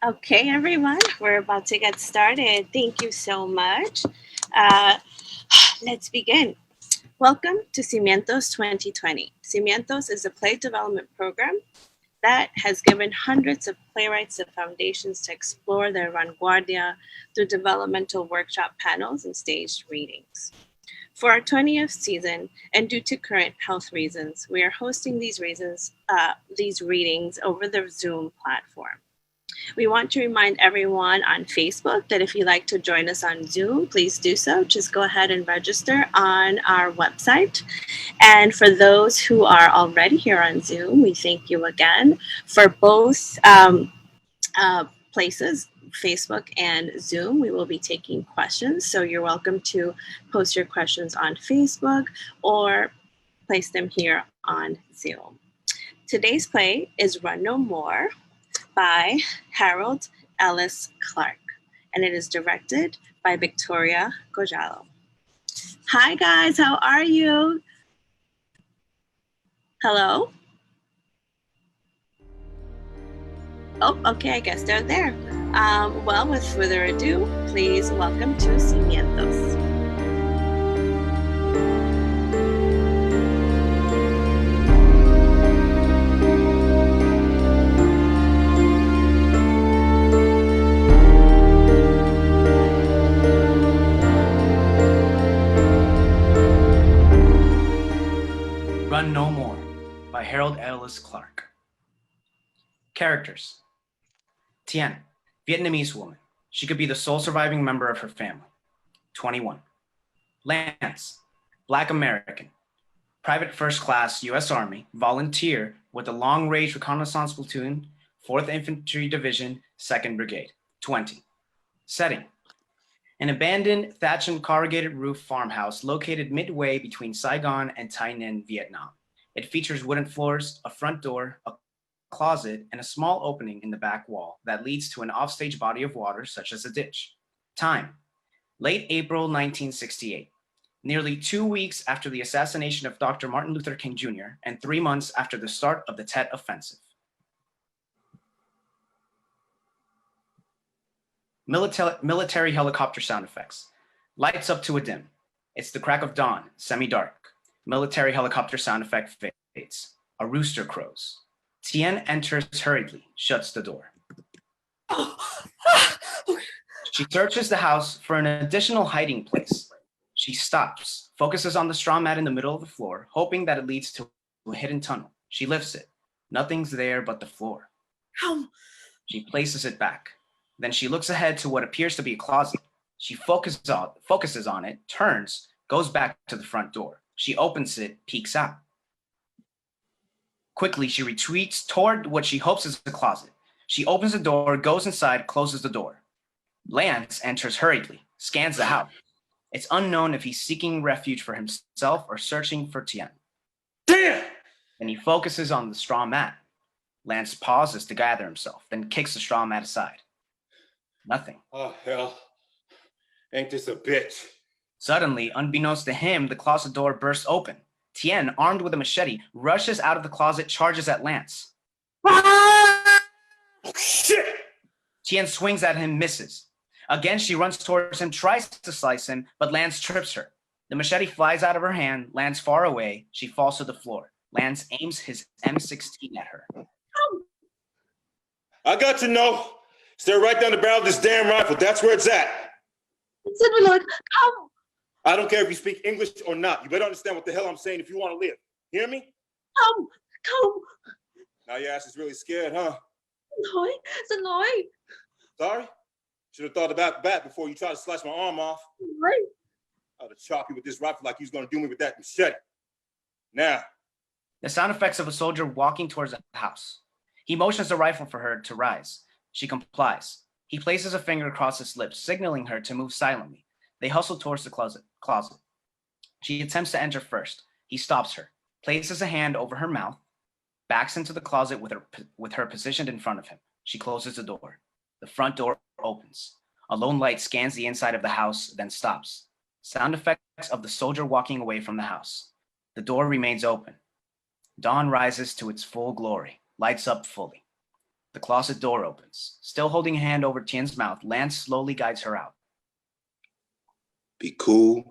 Okay, everyone, we're about to get started. Thank you so much. Uh, let's begin. Welcome to Cimientos 2020. Cimientos is a play development program that has given hundreds of playwrights the foundations to explore their vanguardia through developmental workshop panels and staged readings. For our 20th season, and due to current health reasons, we are hosting these readings over the Zoom platform. We want to remind everyone on Facebook that if you'd like to join us on Zoom, please do so. Just go ahead and register on our website. And for those who are already here on Zoom, we thank you again for both places. Facebook and Zoom, we will be taking questions. So you're welcome to post your questions on Facebook or place them here on Zoom. Today's play is Run No More by Harold Ellis Clark, and it is directed by Victoria Collado. Hi guys, how are you? Hello? Oh, okay, I guess they're there. Well, with further ado, please welcome to Cimientos. Run No More by Harold Ellis Clark. Characters. Tuyen, Vietnamese woman. She could be the sole surviving member of her family. 21. Lance, Black American. Private First Class U.S. Army, volunteer with the Long Range Reconnaissance Platoon, 4th Infantry Division, 2nd Brigade. 20. Setting. An abandoned thatch and corrugated roof farmhouse located midway between Saigon and Tay Ninh, Vietnam. It features wooden floors, a front door, a closet, and a small opening in the back wall that leads to an offstage body of water such as a ditch. Time. Late April 1968. Nearly 2 weeks after the assassination of Dr. Martin Luther King Jr. and 3 months after the start of the Tet Offensive. Military helicopter sound effects. Lights up to a dim. It's the crack of dawn, semi-dark. Military helicopter sound effect fades. A rooster crows. Tuyen enters hurriedly, shuts the door. She searches the house for an additional hiding place. She stops, focuses on the straw mat in the middle of the floor, hoping that it leads to a hidden tunnel. She lifts it. Nothing's there but the floor. She places it back. Then she looks ahead to what appears to be a closet. She focuses on it, turns, goes back to the front door. She opens it, peeks out. Quickly, she retreats toward what she hopes is the closet. She opens the door, goes inside, closes the door. Lance enters hurriedly, scans the house. It's unknown if he's seeking refuge for himself or searching for Tuyen. Damn! And he focuses on the straw mat. Lance pauses to gather himself, then kicks the straw mat aside. Nothing. Oh, hell. Ain't this a bitch? Suddenly, unbeknownst to him, the closet door bursts open. Tuyen, armed with a machete, rushes out of the closet, charges at Lance. Shit! Tuyen swings at him, misses. Again, she runs towards him, tries to slice him, but Lance trips her. The machete flies out of her hand, lands far away. She falls to the floor. Lance aims his M16 at her. I got to know. Stare right down the barrel of this damn rifle. That's where it's at. Listen, my lord, come. I don't care if you speak English or not. You better understand what the hell I'm saying if you want to live. Hear me? Come. Now your ass is really scared, huh? Xin lỗi. Sorry? Should have thought about that before you try to slice my arm off. Right. I'd have chopped you with this rifle like you was going to do me with that machete. Now. The sound effects of a soldier walking towards the house. He motions the rifle for her to rise. She complies. He places a finger across his lips, signaling her to move silently. They hustle towards the closet. She attempts to enter first. He stops her, places a hand over her mouth, backs into the closet with her positioned in front of him. She closes the door. The front door opens. A lone light scans the inside of the house, then stops. Sound effects of the soldier walking away from the house. The door remains open. Dawn rises to its full glory, lights up fully. The closet door opens. Still holding a hand over Tien's mouth, Lance slowly guides her out. Be cool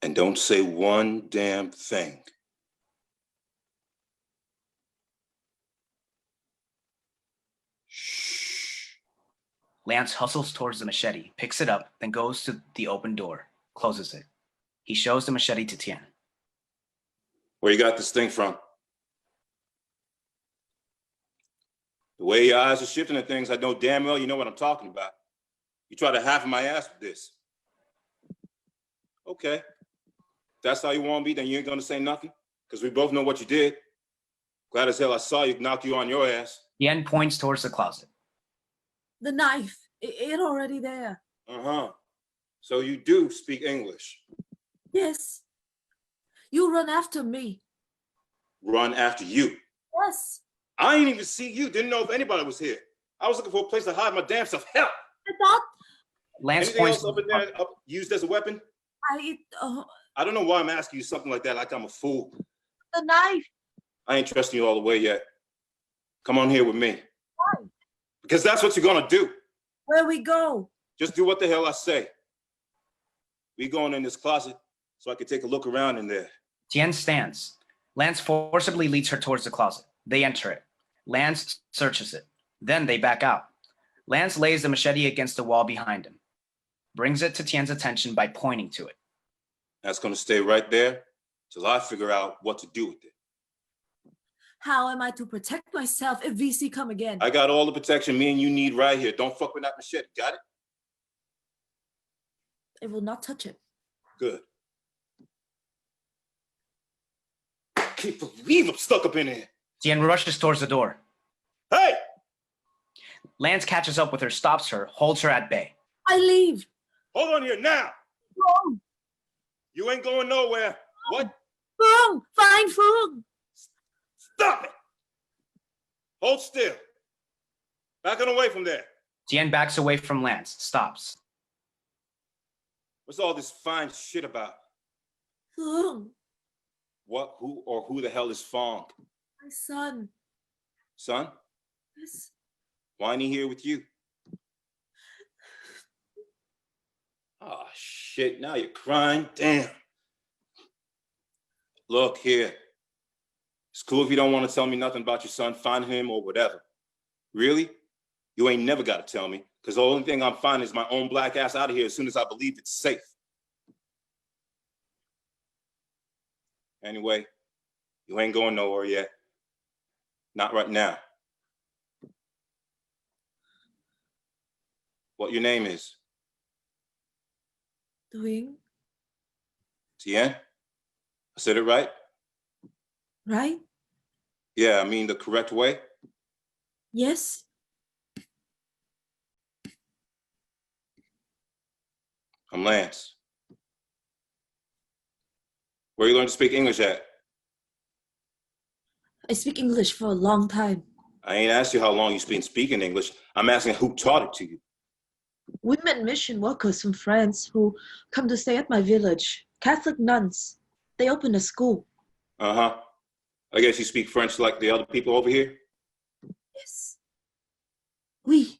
and don't say one damn thing. Shh. Lance hustles towards the machete, picks it up, then goes to the open door, closes it. He shows the machete to Tien. Where you got this thing from? The way your eyes are shifting at things, I know damn well you know what I'm talking about. You try to half my ass with this. Okay. If that's how you want me, then you ain't gonna say nothing? Because we both know what you did. Glad as hell I saw you knock you on your ass. Tien points towards the closet. The knife. It already there. Uh-huh. So you do speak English. Yes. You run after me. Run after you. Yes. I ain't even see you. Didn't know if anybody was here. I was looking for a place to hide my damn self. Help! I thought Lance Anything points else up in there used as a weapon? I I don't know why I'm asking you something like that, like I'm a fool. the knife. I ain't trusting you all the way yet. Come on here with me. Why? Because that's what you're gonna do. Where we go? Just do what the hell I say. We going in this closet so I can take a look around in there. Tien stands. Lance forcibly leads her towards the closet. They enter it. Lance searches it. Then they back out. Lance lays the machete against the wall behind him. Brings it to Tien's attention by pointing to it. That's gonna stay right there till I figure out what to do with it. How am I to protect myself if VC come again? I got all the protection me and you need right here. Don't fuck with that machete, got it? I will not touch it. Good. Can't believe I'm stuck up in here. Tien rushes towards the door. Hey! Lance catches up with her, stops her, holds her at bay. I leave. Hold on here now. Wrong. You ain't going nowhere. What? Wrong. Fine food. Stop it! Hold still. Backing away from there. Tien backs away from Lance, stops. What's all this fine shit about? Wrong. What, who the hell is Fong? My son. Son? Yes. Why ain't he here with you? Oh, shit, now you're crying. Damn. Look here. It's cool if you don't want to tell me nothing about your son. Find him or whatever. Really? You ain't never got to tell me, because the only thing I'm finding is my own black ass out of here as soon as I believe it's safe. Anyway, you ain't going nowhere yet. Not right now. What your name is? Tuyen. Tien? I said it right? Right? Yeah, I mean the correct way? Yes. I'm Lance. Where you learn to speak English at? I speak English for a long time. I ain't asked you how long you've been speaking English. I'm asking who taught it to you. Women mission workers from France who come to stay at my village. Catholic nuns. They opened a school. Uh-huh. I guess you speak French like the other people over here? Yes. Oui.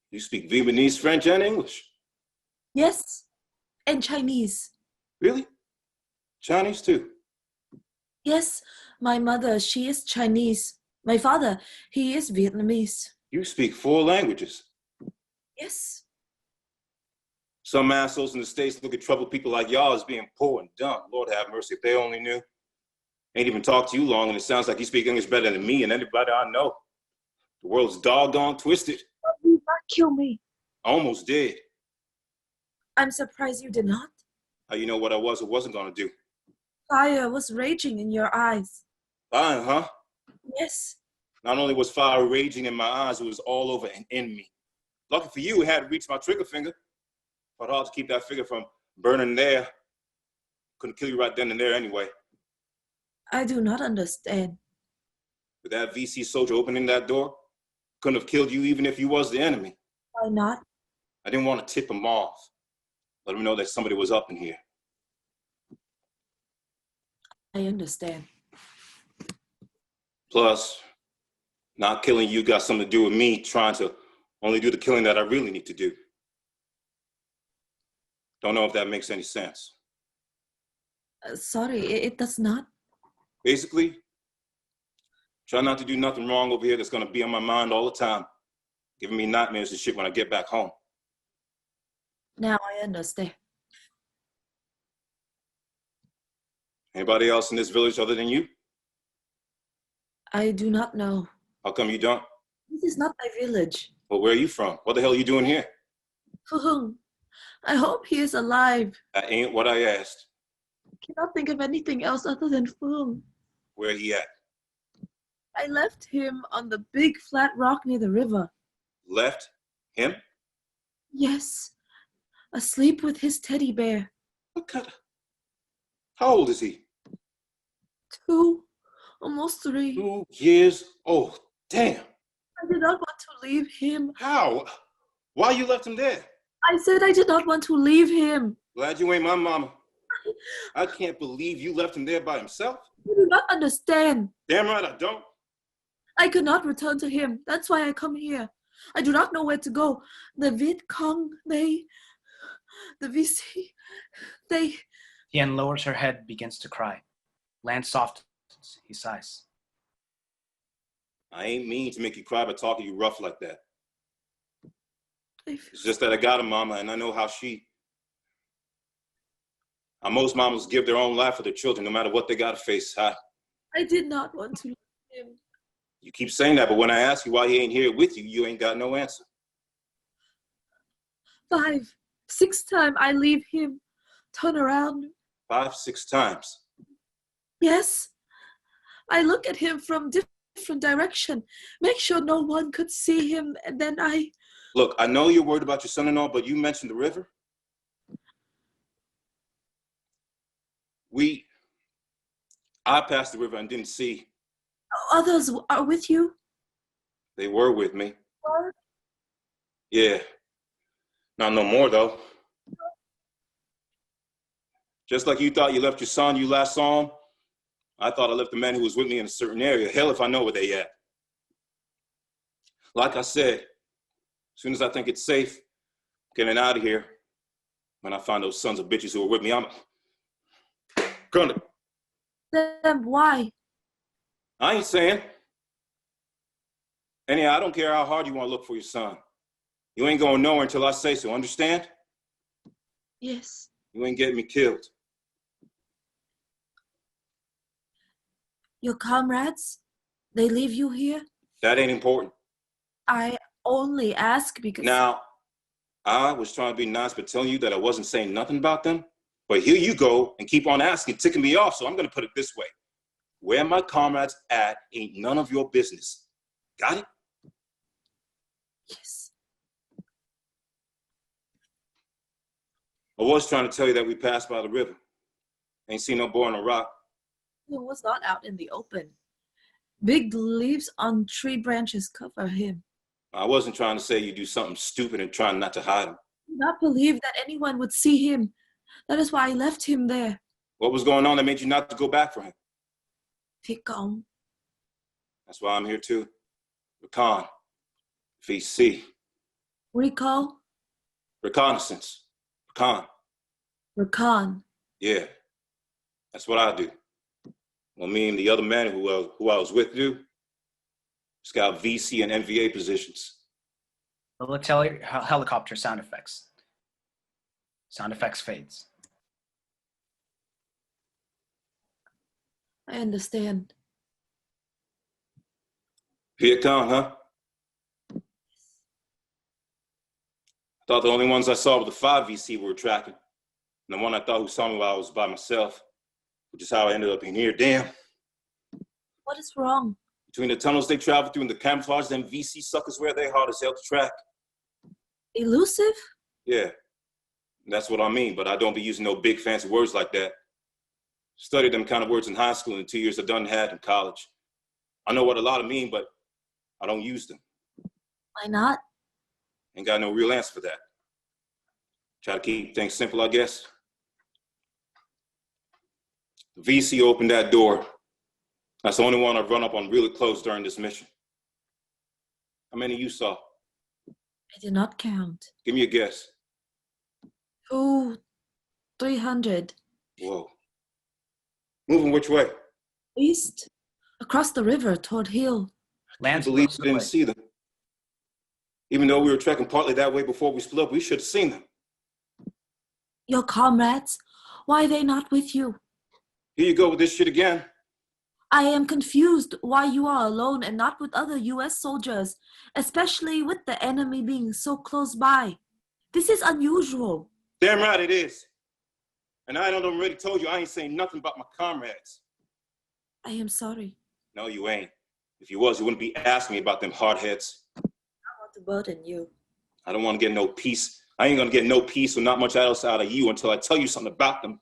You speak Vietnamese, French, and English. Yes. And Chinese. Really? Chinese too? Yes. My mother, she is Chinese. My father, he is Vietnamese. You speak 4 languages. Yes. Some assholes in the States look at troubled people like y'all as being poor and dumb. Lord have mercy, if they only knew. Ain't even talked to you long, and it sounds like you speak English better than me and anybody I know. The world's doggone twisted. You did not kill me. Almost did. I'm surprised you did not. How you know what I was or wasn't gonna do? Fire was raging in your eyes. Fine, huh? Yes. Not only was fire raging in my eyes, it was all over and in me. Lucky for you, it hadn't reached my trigger finger. Fought hard to keep that finger from burning there. Couldn't kill you right then and there anyway. I do not understand. With that VC soldier opening that door, couldn't have killed you even if you was the enemy. Why not? I didn't want to tip him off. Let him know that somebody was up in here. I understand. Plus, Not killing you got something to do with me trying to only do the killing that I really need to do. Don't know if that makes any sense. Sorry, it does not. Basically, try not to do nothing wrong over here that's gonna be on my mind all the time, giving me nightmares and shit when I get back home. Now I understand. Anybody else in this village other than you? I do not know. How come you don't? This is not my village. Well, where are you from? What the hell are you doing here? Phung, I hope he is alive. That ain't what I asked. Cannot think of anything else other than Phung. Where he at? I left him on the big flat rock near the river. Left? Him? Yes, asleep with his teddy bear. What kind of... How old is he? 2, almost 3. 2 years old. Damn. I did not want to leave him. How? Why you left him there? I said I did not want to leave him. Glad you ain't my mama. I can't believe you left him there by himself. You do not understand. Damn right I don't. I could not return to him. That's why I come here. I do not know where to go. The Viet Cong, the VC, they... Tuyen lowers her head, begins to cry. Lance softens. He sighs. I ain't mean to make you cry by talking to you rough like that. they It's just that I got a mama and I know how most mamas give their own life for their children, no matter what they gotta face. I did not want to leave him. You keep saying that, but when I ask you why he ain't here with you, you ain't got no answer. 5, 6 times I leave him. Turn around. 5, 6 times. Yes. I look at him from different direction. Make sure no one could see him, and then I... Look, I know you're worried about your son-in-law, but you mentioned the river. I passed the river and didn't see. Others are with you? They were with me. What? Yeah. Not no more, though. Just like you thought you left your son you last saw him, I thought I left the man who was with me in a certain area. Hell if I know where they at. Like I said, as soon as I think it's safe, getting out of here, when I find those sons of bitches who are with me, I'm gonna... Then why? I ain't saying. Anyhow, I don't care how hard you want to look for your son. You ain't going nowhere until I say so, understand? Yes. You ain't getting me killed. Your comrades? They leave you here? That ain't important. I only ask because... Now, I was trying to be nice, but telling you that I wasn't saying nothing about them. But here you go and keep on asking, ticking me off. So I'm going to put it this way. Where my comrades at ain't none of your business. Got it? Yes. I was trying to tell you that we passed by the river. Ain't seen no boy on a rock. He was not out in the open. Big leaves on tree branches cover him. I wasn't trying to say you do something stupid and trying not to hide him. I did not believe that anyone would see him. That is why I left him there. What was going on that made you not to go back for him? Viet Cong. That's why I'm here too. Recon. VC. Recall? Reconnaissance. Recon. Recon. Yeah. That's what I do. Well, me and the other man who I was with do. Scout VC and NVA positions. Military helicopter sound effects. Sound effects fades. I understand. Viet Cong, huh? I thought the only ones I saw were the 5 VC we were tracking. And the one I thought who saw me while I was by myself, which is how I ended up in here. Damn. What is wrong? Between the tunnels they travel through and the camouflage, them VC suckers wear, they hard as hell to track. Elusive? Yeah, that's what I mean, but I don't be using no big fancy words like that. Studied them kind of words in high school in the 2 years I done had in college. I know what a lot of mean, but I don't use them. Why not? Ain't got no real answer for that. Try to keep things simple, I guess. The VC opened that door. That's the only one I've run up on really close during this mission. How many you saw? I did not count. Give me a guess. 300. Whoa. Moving which way? East. Across the river toward hill. I Lance believe looks we didn't away. see them. Even though we were trekking partly that way before we split up, we should have seen them. Your comrades, why are they not with you? Here you go with this shit again. I am confused why you are alone and not with other US soldiers, especially with the enemy being so close by. This is unusual. Damn right it is. And I done already told you I ain't saying nothing about my comrades. I am sorry. No, you ain't. If you was, you wouldn't be asking me about them hardheads. I want to burden you. I don't want to get no peace. I ain't gonna get no peace or not much else out of you until I tell you something about them.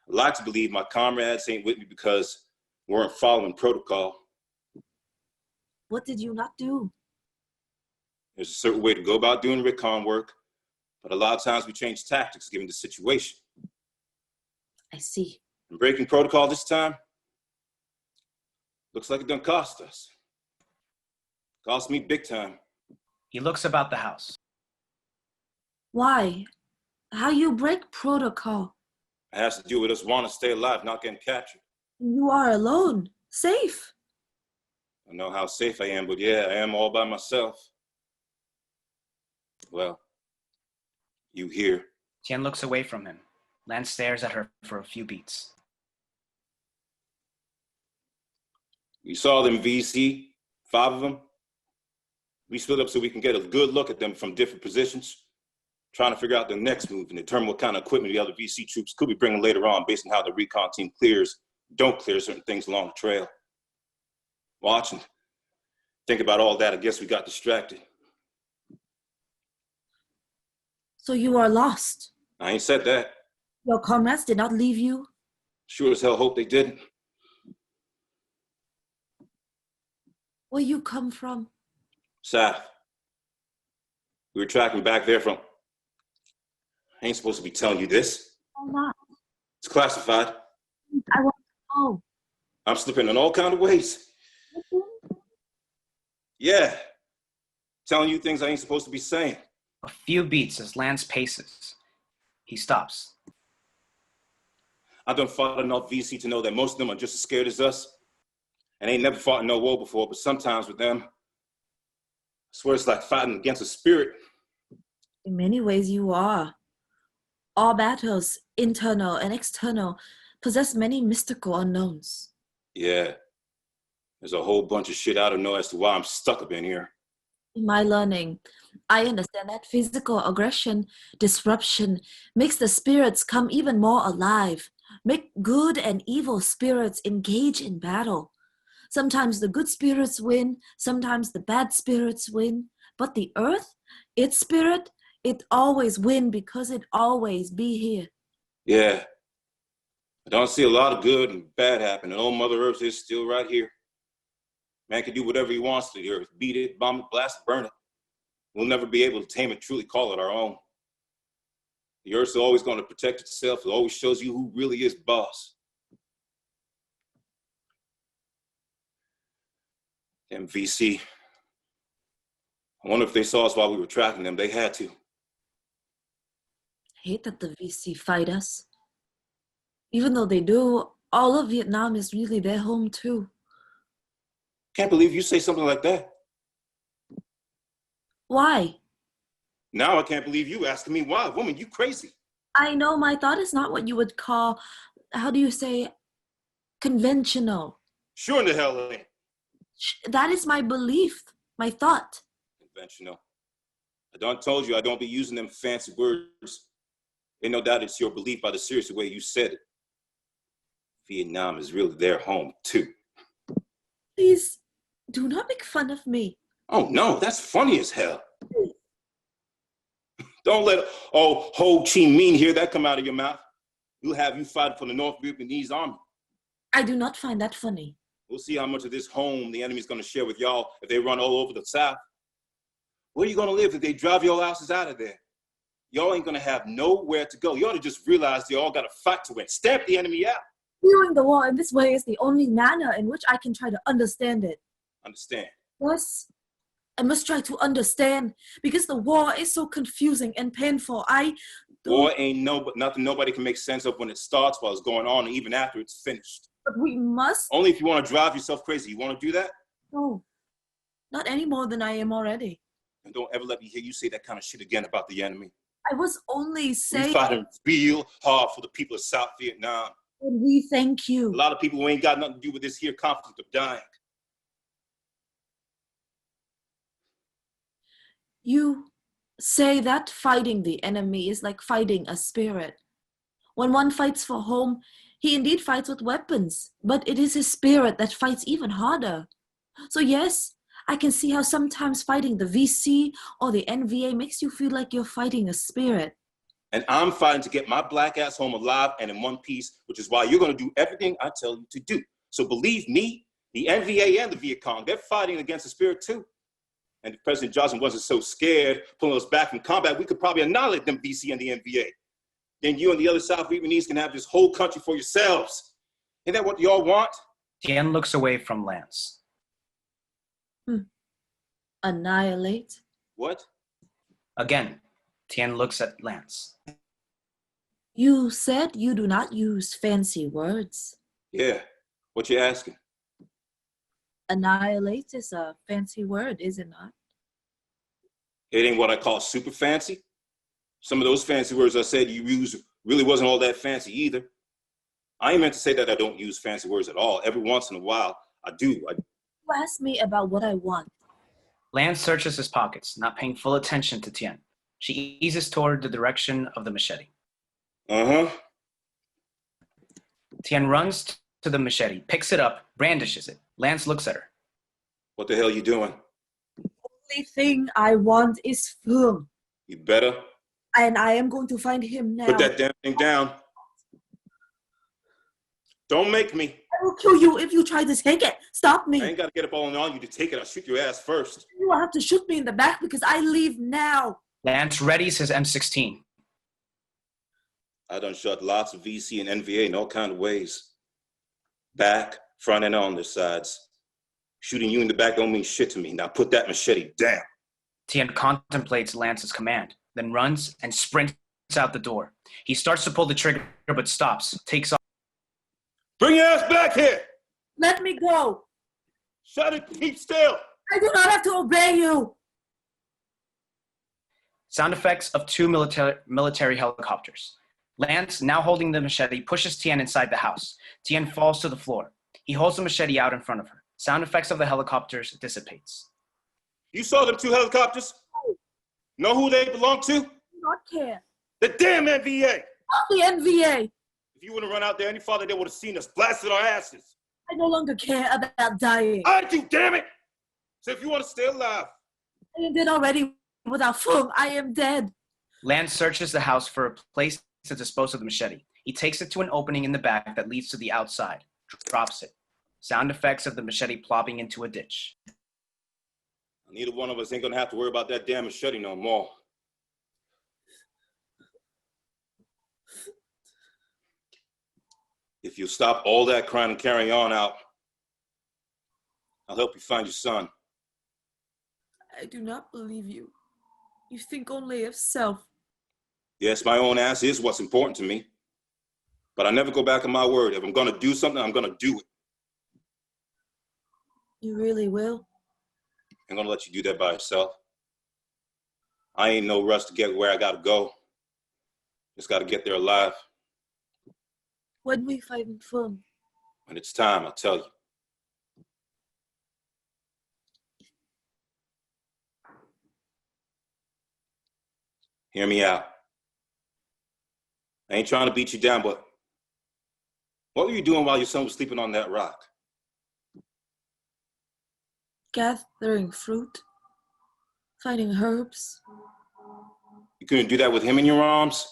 I like to believe my comrades ain't with me because we weren't following protocol. What did you not do? There's a certain way to go about doing recon work, but a lot of times we change tactics given the situation. I see. And breaking protocol this time, looks like it done cost us. Cost me big time. He looks about the house. Why? How you break protocol? It has to do with us wanting to stay alive, not getting captured. You are alone. Safe. I don't know how safe I am, but yeah, I am all by myself. Well, you here. Tien looks away from him. Lance stares at her for a few beats. We saw them VC, 5 of them. We split up so we can get a good look at them from different positions, trying to figure out their next move and determine what kind of equipment the other VC troops could be bringing later on based on how the recon team don't clear certain things along the trail. Watching, think about all that, I guess we got distracted. So you are lost. I ain't said that. Your comrades did not leave you? Sure as hell hope they didn't. Where you come from? South. We were tracking back there from... I ain't supposed to be telling you this. Why not? It's classified. I want to know. I'm slipping in all kinds of ways. Yeah. Telling you things I ain't supposed to be saying. A few beats as Lance paces. He stops. I done fought enough VC to know that most of them are just as scared as us. And ain't never fought in no war before, but sometimes with them, I swear it's like fighting against a spirit. In many ways you are. All battles, internal and external, possess many mystical unknowns. Yeah. There's a whole bunch of shit I don't know as to why I'm stuck up in here. In my learning, I understand that physical aggression, disruption, makes the spirits come even more alive, make good and evil spirits engage in battle. Sometimes the good spirits win, sometimes the bad spirits win, but the earth, its spirit, it always win because it always be here. Yeah. I don't see a lot of good and bad happen, and old Mother Earth is still right here. Man can do whatever he wants to the earth, beat it, bomb it, blast it, burn it. We'll never be able to tame it, truly call it our own. The earth's always going to protect itself. It always shows you who really is boss. Damn VC. I wonder if they saw us while we were tracking them. They had to. I hate that the VC fight us. Even though they do, all of Vietnam is really their home too. Can't believe you say something like that. Why? Now I can't believe you asking me why. Woman, you crazy. I know my thought is not what you would call, how do you say, conventional. Sure in the hell it ain't. That is my belief, my thought. Conventional. I done told you I don't be using them fancy words. Ain't no doubt it's your belief by the serious way you said it. Vietnam is really their home too. Please, do not make fun of me. Oh no, that's funny as hell. Don't let Ho Chi Minh hear that come out of your mouth. We'll have you fighting for the North Vietnamese army. I do not find that funny. We'll see how much of this home the enemy's gonna share with y'all if they run all over the South. Where are you gonna live if they drive your houses out of there? Y'all ain't gonna have nowhere to go. You ought to just realize they all gotta fight to win. Stamp the enemy out. Viewing the war in this way is the only manner in which I can try to understand it. Understand? Yes, I must try to understand because the war is so confusing and painful. War ain't nothing nobody can make sense of when it starts, while it's going on, and even after it's finished. But we must. Only if you want to drive yourself crazy. You want to do that? No, not any more than I am already. And don't ever let me hear you say that kind of shit again about the enemy. I was only saying. We fighting real hard for the people of South Vietnam. And we thank you. A lot of people who ain't got nothing to do with this here conflict are dying. You say that fighting the enemy is like fighting a spirit. When one fights for home, he indeed fights with weapons, but it is his spirit that fights even harder. So yes, I can see how sometimes fighting the VC or the NVA makes you feel like you're fighting a spirit. And I'm fighting to get my black ass home alive and in one piece, which is why you're going to do everything I tell you to do. So believe me, the NVA and the Viet Cong, they're fighting against the spirit too. And if President Johnson wasn't so scared pulling us back from combat, we could probably annihilate them VC and the NVA. Then you and the other South Vietnamese can have this whole country for yourselves. Isn't that what y'all want? Tien looks away from Lance. Annihilate? What? Again, Tien looks at Lance. You said you do not use fancy words. Yeah, what you asking? Annihilate is a fancy word, is it not? It ain't what I call super fancy. Some of those fancy words I said you used really wasn't all that fancy either. I ain't meant to say that I don't use fancy words at all. Every once in a while, I do. You ask me about what I want. Lance searches his pockets, not paying full attention to Tien. She eases toward the direction of the machete. Uh-huh. Tien runs to the machete, picks it up, brandishes it. Lance looks at her. What the hell you doing? Only thing I want is Phương. You better. And I am going to find him now. Put that damn thing down. Don't make me. I will kill you if you try to take it. Stop me. I ain't got to get up all on you to take it. I'll shoot your ass first. You will have to shoot me in the back because I leave now. Lance readies his M16. I done shot lots of VC and NVA in all kind of ways. Back, front, and on their sides. Shooting you in the back don't mean shit to me. Now put that machete down. Tien contemplates Lance's command, then runs and sprints out the door. He starts to pull the trigger, but stops, takes off. Bring your ass back here! Let me go. Shut it, keep still! I do not have to obey you. Sound effects of two military helicopters. Lance, now holding the machete, pushes Tien inside the house. Tien falls to the floor. He holds the machete out in front of her. Sound effects of the helicopters dissipates. You saw them two helicopters? Know who they belong to? I do not care. The damn NVA! Not the NVA. If you wouldn't run out there any farther, they would have seen us, blasted our asses. I no longer care about dying. I do, damn it! So if you want to stay alive. I am dead already. Without Phương, I am dead. Lance searches the house for a place to dispose of the machete. He takes it to an opening in the back that leads to the outside, drops it. Sound effects of the machete plopping into a ditch. Neither one of us ain't gonna have to worry about that damn machete no more. If you stop all that crying and carry on out, I'll help you find your son. I do not believe you. You think only of self. Yes, my own ass is what's important to me. But I never go back on my word. If I'm gonna do something, I'm gonna do it. You really will? I'm gonna let you do that by yourself. I ain't no rush to get where I gotta go. Just gotta get there alive. When we find Phương? When it's time, I'll tell you. Hear me out. I ain't trying to beat you down, but what were you doing while your son was sleeping on that rock? Gathering fruit. Finding herbs. You couldn't do that with him in your arms?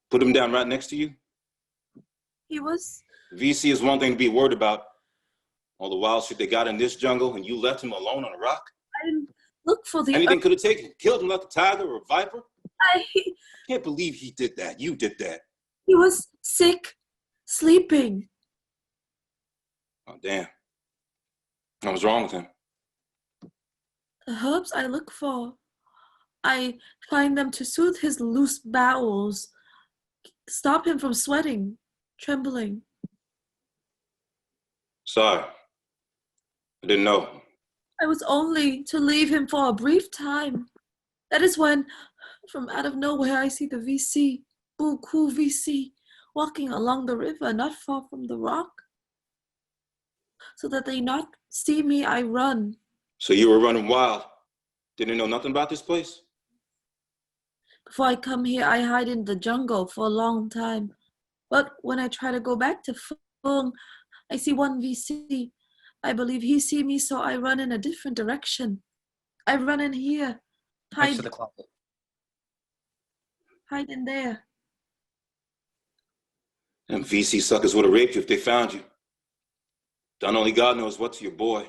Put him down right next to you? He was... VC is one thing to be worried about. All the wild shit they got in this jungle, and you left him alone on a rock? I didn't look for the... Anything could have taken him. Killed him like a tiger or a viper? I Can't believe he did that. You did that. He was sick. Sleeping. Oh, damn. What was wrong with him? The herbs I look for, I find them to soothe his loose bowels, stop him from sweating, trembling. Sorry. I didn't know. I was only to leave him for a brief time. That is when, from out of nowhere, I see the VC, Buku VC, walking along the river not far from the rock. So that they not see me, I run. So you were running wild. Didn't know nothing about this place? Before I come here, I hide in the jungle for a long time. But when I try to go back to Phung, I see one VC. I believe he see me, so I run in a different direction. I run in here. Next to the closet. Hide in there. Them VC suckers would have raped you if they found you. Done only God knows what to your boy.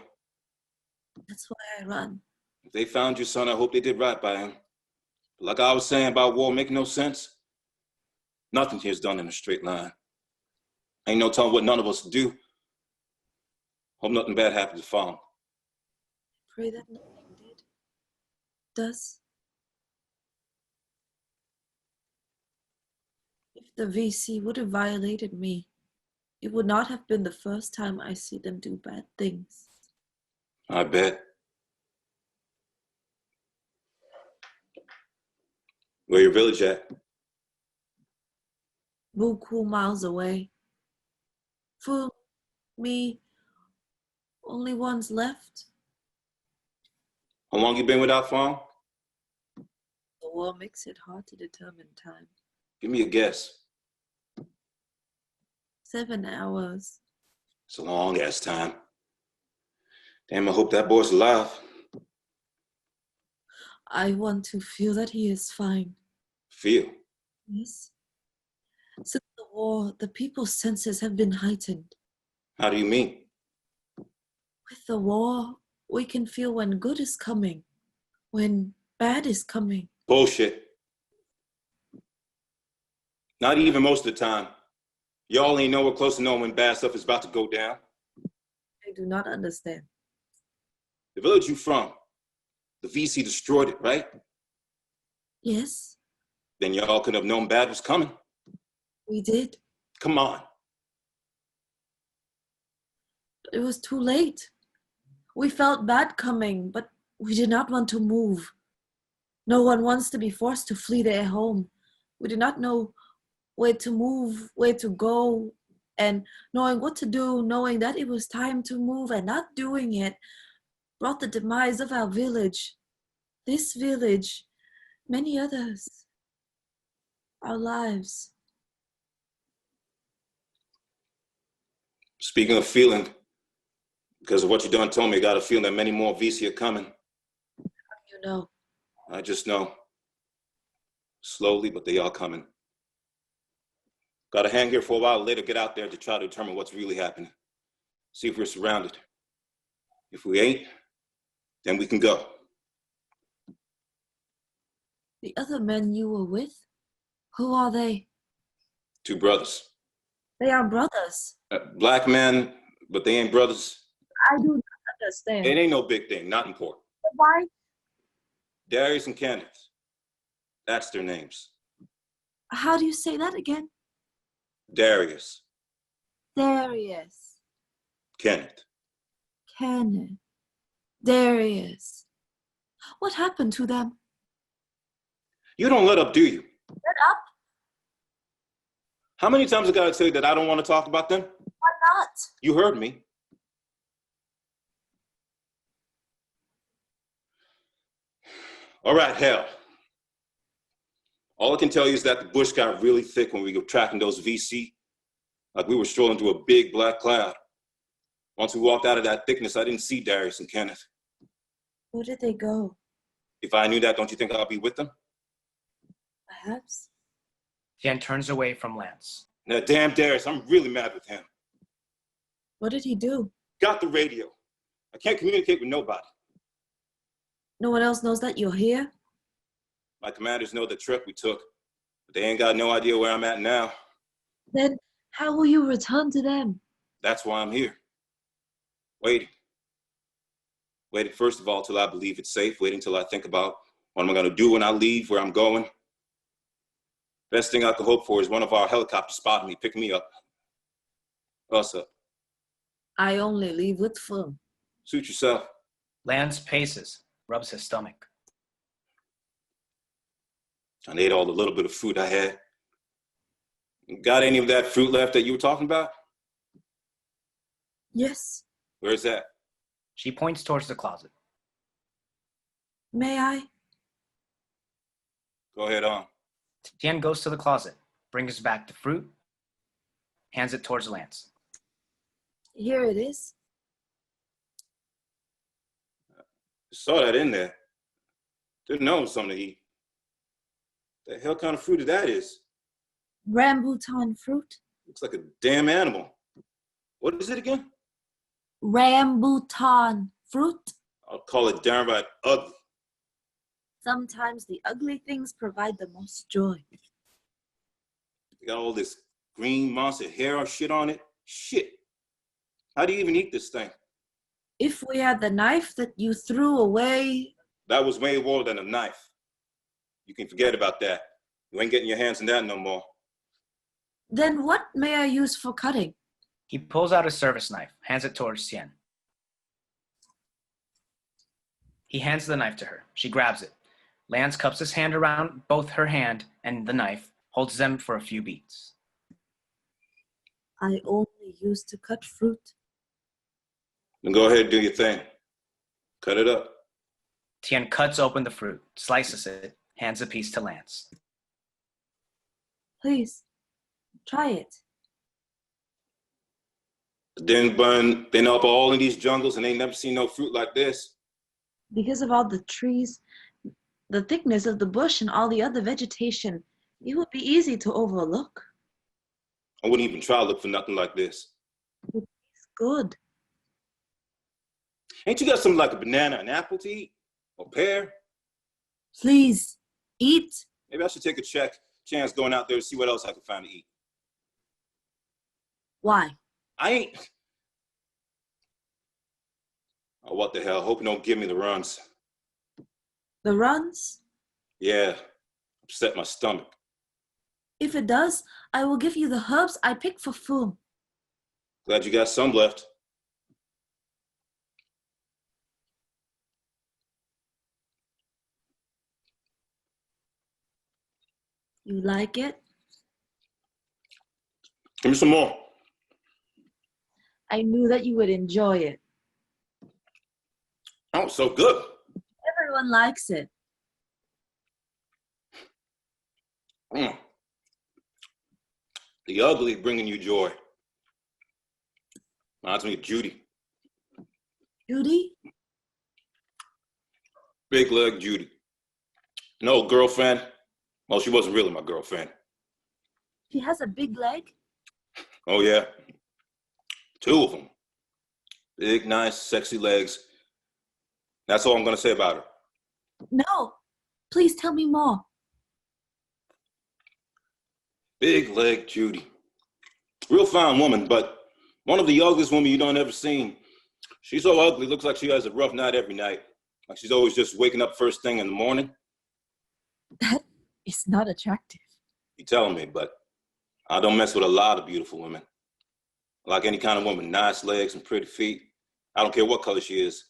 That's why I run. If they found your son, I hope they did right by him. But like I was saying about war making no sense, nothing here's done in a straight line. Ain't no telling what none of us do. Hope nothing bad happens to Fong. Pray that nothing did. Does. If the VC would have violated me, it would not have been the first time I see them do bad things. I bet. Where your village at? Buku miles away. Fu, me, only ones left. How long you been without Fong? The war makes it hard to determine time. Give me a guess. 7 hours. It's a long ass time. Damn, I hope that boy's alive. I want to feel that he is fine. Feel. Yes. Since the war, the people's senses have been heightened. How do you mean? With the war, we can feel when good is coming, when bad is coming. Bullshit. Not even most of the time. Y'all ain't nowhere close to knowing when bad stuff is about to go down. I do not understand. The village you from, the VC destroyed it, right? Yes, Then y'all could have known bad was coming. we did. Come on. But it was too late. We felt bad coming, but we did not want to move. No one wants to be forced to flee their home. We did not know where to move, where to go, and knowing what to do, knowing that it was time to move and not doing it, brought the demise of our village. This village, many others. Our lives. Speaking of feeling, because of what you done told me, I got a feeling that many more VC are coming. You know. I just know. Slowly, but they are coming. Got to hang here for a while, later get out there to try to determine what's really happening. See if we're surrounded. If we ain't, then we can go. The other men you were with, who are they? 2 brothers. They are brothers. Black men, but they ain't brothers. I do not understand. It ain't no big thing, not important. Why? Darius and Kenneth. That's their names. How do you say that again? Darius. Darius. Kenneth. Kenneth. Darius. What happened to them? You don't let up, do you? Let up? How many times I gotta tell you that I don't want to talk about them? Why not? You heard me. All right, hell. All I can tell you is that the bush got really thick when we were tracking those VC, like we were strolling through a big black cloud. Once we walked out of that thickness, I didn't see Darius and Kenneth. Where did they go? If I knew that, don't you think I'll be with them? Perhaps. Tien turns away from Lance. Now, damn Darius, I'm really mad with him. What did he do? Got the radio. I can't communicate with nobody. No one else knows that you're here? My commanders know the trip we took, but they ain't got no idea where I'm at now. Then how will you return to them? That's why I'm here. Waiting Waited, first of all, till I believe it's safe. Waiting till I think about what am I going to do when I leave, where I'm going. Best thing I could hope for is one of our helicopters spotting me, picking me up. What's up? I only leave with food. Suit yourself. Lance paces, rubs his stomach. I ate all the little bit of food I had. Got any of that fruit left that you were talking about? Yes. Where's that? She points towards the closet. May I? Go ahead on. Tien goes to the closet, brings back the fruit, hands it towards Lance. Here it is. Saw that in there. Didn't know it was something to eat. The hell kind of fruit that is? Rambutan fruit. Looks like a damn animal. What is it again? Rambutan fruit. I'll call it downright ugly. Sometimes the ugly things provide the most joy. You got all this green monster hair or shit on it. Shit. How do you even eat this thing? If we had the knife that you threw away. That was way more than a knife. You can forget about that. You ain't getting your hands on that no more. Then what may I use for cutting? He pulls out a service knife, hands it towards Tien. He hands the knife to her. She grabs it. Lance cups his hand around both her hand and the knife, holds them for a few beats. I only use to cut fruit. Then go ahead and do your thing. Cut it up. Tien cuts open the fruit, slices it, hands a piece to Lance. Please, try it. Then been up all in these jungles and ain't never seen no fruit like this. Because of all the trees, the thickness of the bush and all the other vegetation, it would be easy to overlook. I wouldn't even try to look for nothing like this. It's good. Ain't you got something like a banana and apple to eat? Or pear? Please, eat. Maybe I should take a chance going out there to see what else I can find to eat. Why? I ain't. Oh, what the hell? Hope you don't give me the runs. The runs? Yeah, upset my stomach. If it does, I will give you the herbs I picked for food. Glad you got some left. You like it? Give me some more. I knew that you would enjoy it. Oh, so good. Everyone likes it. Mm. The ugly bringing you joy. Reminds me of Judy. Judy? Big leg Judy. An old girlfriend. Well, she wasn't really my girlfriend. She has a big leg? Oh, yeah. 2 of them. Big, nice, sexy legs. That's all I'm going to say about her. No. Please tell me more. Big leg Judy. Real fine woman, but one of the ugliest women you don't ever seen. She's so ugly, looks like she has a rough night every night. Like she's always just waking up first thing in the morning. That is not attractive. You telling me, but I don't mess with a lot of beautiful women. Like any kind of woman, nice legs and pretty feet. I don't care what color she is.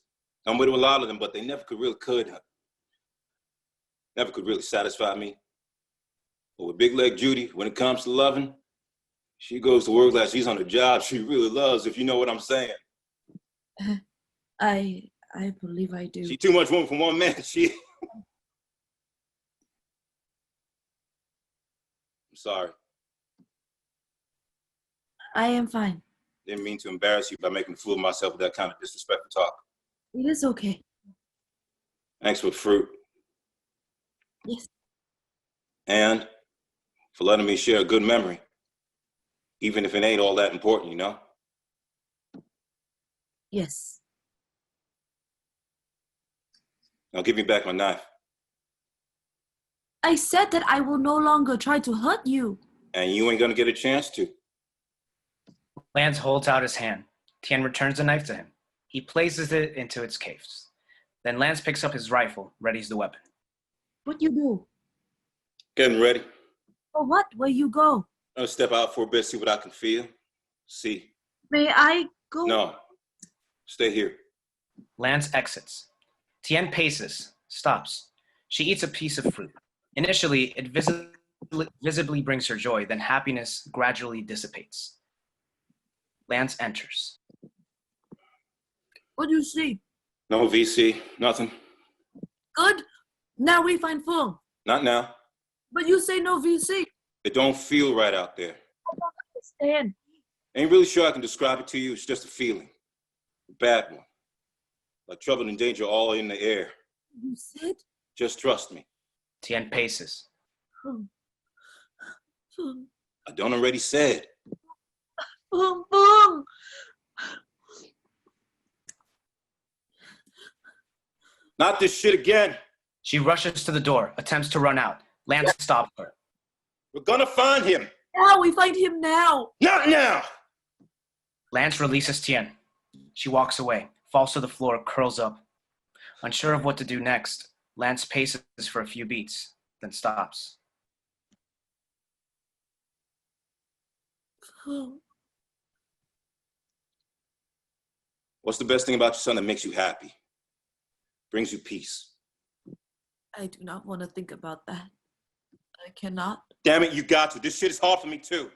I'm with a lot of them, but they never could really satisfy me. But with big leg Judy, when it comes to loving, she goes to work like she's on a job she really loves, if you know what I'm saying. I believe I do. She too much woman for one man. I'm sorry. I am fine. Didn't mean to embarrass you by making a fool of myself with that kind of disrespectful talk. It is okay. Thanks for the fruit. Yes. And for letting me share a good memory, even if it ain't all that important, you know? Yes. Now give me back my knife. I said that I will no longer try to hurt you. And you ain't gonna get a chance to. Lance holds out his hand. Tien returns the knife to him. He places it into its case. Then Lance picks up his rifle, readies the weapon. What you do? Getting ready. For what? Where you go? I'm gonna step out for a bit, see what I can feel. See. May I go? No. Stay here. Lance exits. Tuyen paces, stops. She eats a piece of fruit. Initially, it visibly brings her joy, then happiness gradually dissipates. Lance enters. What do you see? No VC, nothing. Good. Now we find Fung. Not now. But you say no VC. It don't feel right out there. I don't understand. Ain't really sure I can describe it to you. It's just a feeling. A bad one. Like trouble and danger all in the air. You said? Just trust me. Tuyen paces. Fung. Fung. I done already said. Fung. Fung. Not this shit again. She rushes to the door, attempts to run out. Lance stops her. We're gonna find him. Now we find him now. Not now. Lance releases Tuyen. She walks away, falls to the floor, curls up. Unsure of what to do next, Lance paces for a few beats, then stops. Fung. What's the best thing about your son that makes you happy? Brings you peace. I do not want to think about that. I cannot. Damn it, you got to. This shit is hard for me too.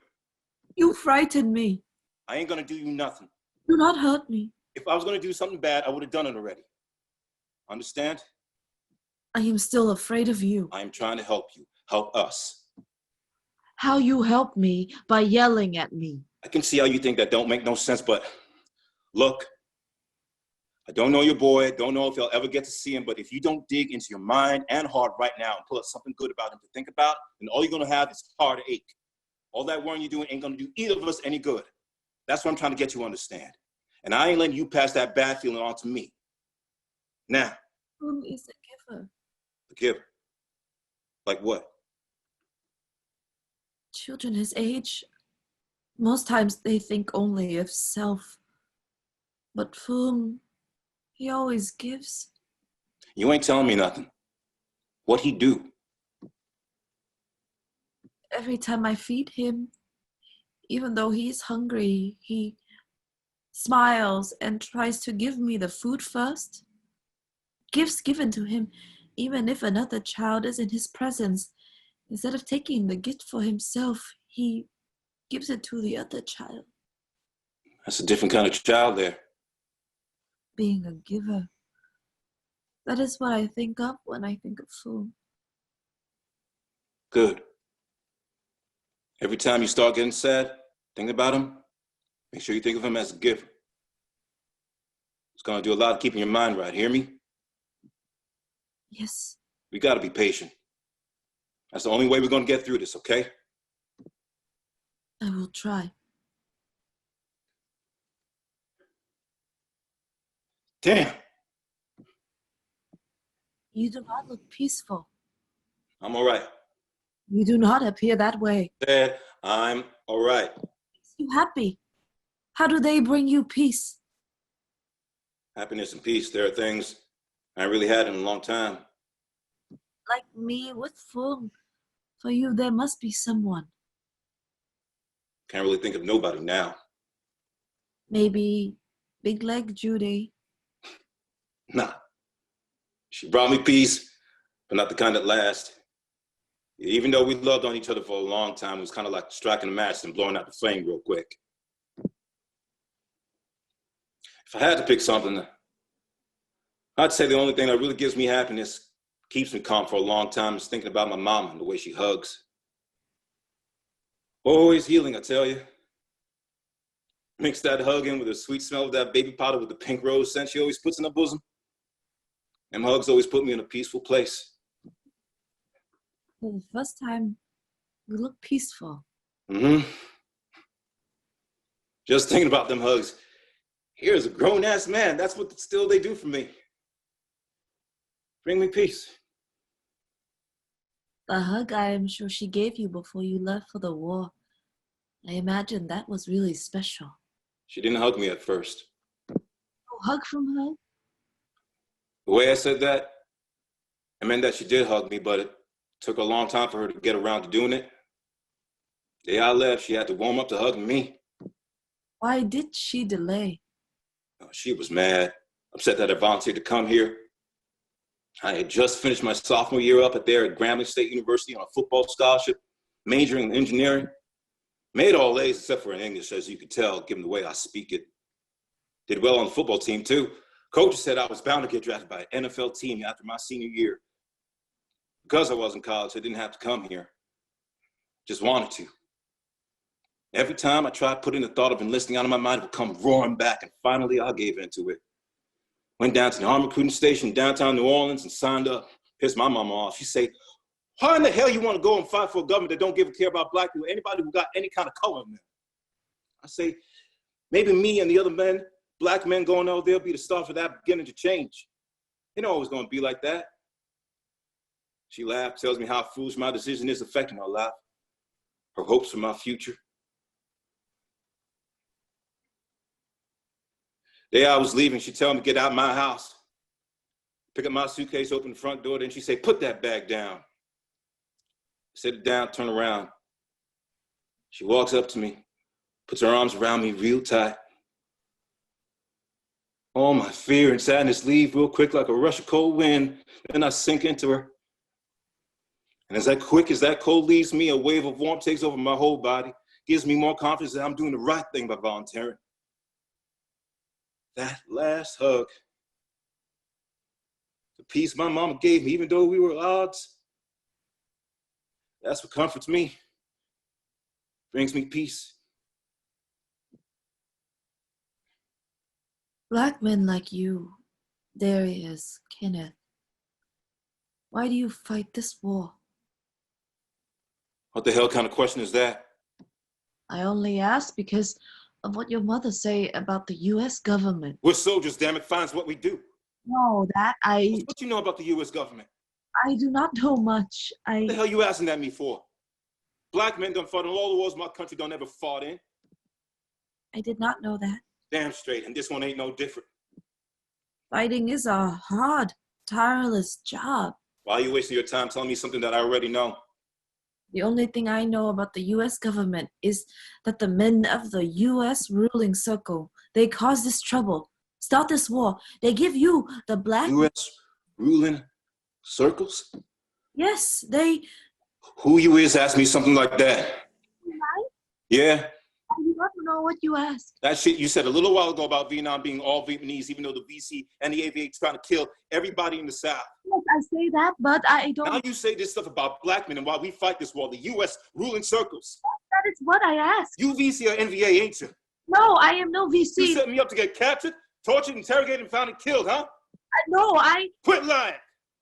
You frighten me. I ain't gonna do you nothing. Do not hurt me. If I was gonna do something bad, I would have done it already. Understand? I am still afraid of you. I am trying to help you. Help us. How you help me by yelling at me. I can see how you think that don't make no sense, but look, I don't know your boy, don't know if you'll ever get to see him, but if you don't dig into your mind and heart right now and pull up something good about him to think about, then all you're gonna have is heartache. All that worrying you're doing ain't gonna do either of us any good. That's what I'm trying to get you to understand. And I ain't letting you pass that bad feeling on to me. Now. Fung is a giver. A giver? Like what? Children his age, most times they think only of self. But Fung, he always gives. You ain't telling me nothing. What he do? Every time I feed him, even though he's hungry, he smiles and tries to give me the food first. Gifts given to him, even if another child is in his presence. Instead of taking the gift for himself, he gives it to the other child. That's a different kind of child there. Being a giver. That is what I think of when I think of Fung. Good. Every time you start getting sad, thinking about him, make sure you think of him as a giver. It's gonna do a lot of keeping your mind right, hear me? Yes. We gotta be patient. That's the only way we're gonna get through this, okay? I will try. Damn. You do not look peaceful. I'm all right. You do not appear that way. Dad, I'm all right. Makes you happy. How do they bring you peace? Happiness and peace, there are things I ain't really had in a long time. Like me with Fung. For you, there must be someone. Can't really think of nobody now. Maybe Big Leg Judy. Nah. She brought me peace, but not the kind that lasts. Even though we loved on each other for a long time, it was kind of like striking a match and blowing out the flame real quick. If I had to pick something, I'd say the only thing that really gives me happiness, keeps me calm for a long time, is thinking about my mama and the way she hugs. Always healing, I tell you. Mix that hug in with the sweet smell of that baby powder with the pink rose scent she always puts in her bosom. Them hugs always put me in a peaceful place. For the first time, you look peaceful. Mm-hmm. Just thinking about them hugs. Here's a grown-ass man. That's what still they do for me. Bring me peace. The hug I am sure she gave you before you left for the war. I imagine that was really special. She didn't hug me at first. No hug from her? The way I said that, I meant that she did hug me, but it took a long time for her to get around to doing it. The day I left, she had to warm up to hugging me. Why did she delay? She was mad, upset that I volunteered to come here. I had just finished my sophomore year up there at Grambling State University on a football scholarship, majoring in engineering. Made all A's except for in English, as you could tell, given the way I speak it. Did well on the football team, too. Coach said I was bound to get drafted by an NFL team after my senior year. Because I was in college, I didn't have to come here. Just wanted to. Every time I tried putting the thought of enlisting out of my mind, it would come roaring back, and finally I gave in to it. Went down to the Army recruiting station downtown New Orleans and signed up. Pissed my mama off. She said, why in the hell you want to go and fight for a government that don't give a care about black people, anybody who got any kind of color in them? I say, maybe me and the other men, black men going out there, be the start for that beginning to change. It ain't always going to be like that. She laughed, tells me how foolish my decision is affecting her life, her hopes for my future. The day I was leaving, she told me to get out of my house. Pick up my suitcase, open the front door, then she said, put that bag down. Set it down, turn around. She walks up to me, puts her arms around me real tight. All my fear and sadness leave real quick like a rush of cold wind. Then I sink into her. And as that quick as that cold leaves me, a wave of warmth takes over my whole body, gives me more confidence that I'm doing the right thing by volunteering. That last hug, the peace my mama gave me, even though we were at odds, that's what comforts me, brings me peace. Black men like you, Darius, Kenneth, why do you fight this war? What the hell kind of question is that? I only ask because of what your mother say about the U.S. government. We're soldiers, damn it, finds what we do. No, that What you know about the U.S. government? I do not know much. What the hell you asking at me for? Black men done fought in all the wars my country done ever fought in. I did not know that. Damn straight, and this one ain't no different. Fighting is a hard, tireless job. Why are you wasting your time telling me something that I already know? The only thing I know about the U.S. government is that the men of the U.S. ruling circle, they cause this trouble, start this war. They give you, the black... U.S. ruling circles? Yes, they... Who you is asked me something like that? I? Yeah? I do not know what you asked. That shit you said a little while ago about Vietnam being all Vietnamese, even though the VC and the AVA trying to kill everybody in the South. Yes, I say that, but I don't... Now you say this stuff about black men and why we fight this war, the U.S. ruling circles. That is what I asked. You VC or NVA, ain't you? No, I am no VC. You set me up to get captured, tortured, interrogated, and found and killed, huh? No, I... Quit lying!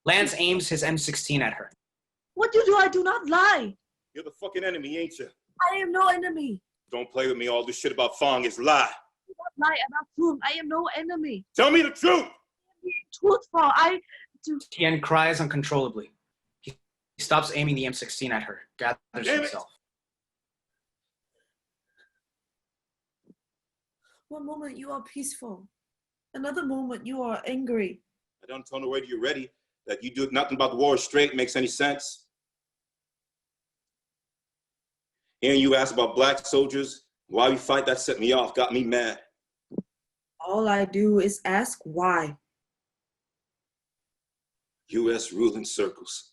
Lance aims his M16 at her. What you do, I do not lie. You're the fucking enemy, ain't you? I am no enemy. Don't play with me. All this shit about Fong is lie. Do not lie about truth. I am no enemy. Tell me the truth! Truthful, Tuyen cries uncontrollably. He stops aiming the M16 at her, gathers Damn himself. One moment you are peaceful. Another moment you are angry. I don't tell no way you're ready that you do nothing about the war straight makes any sense. Hearing you ask about black soldiers, why we fight, that set me off, got me mad. All I do is ask why. U.S. ruling circles.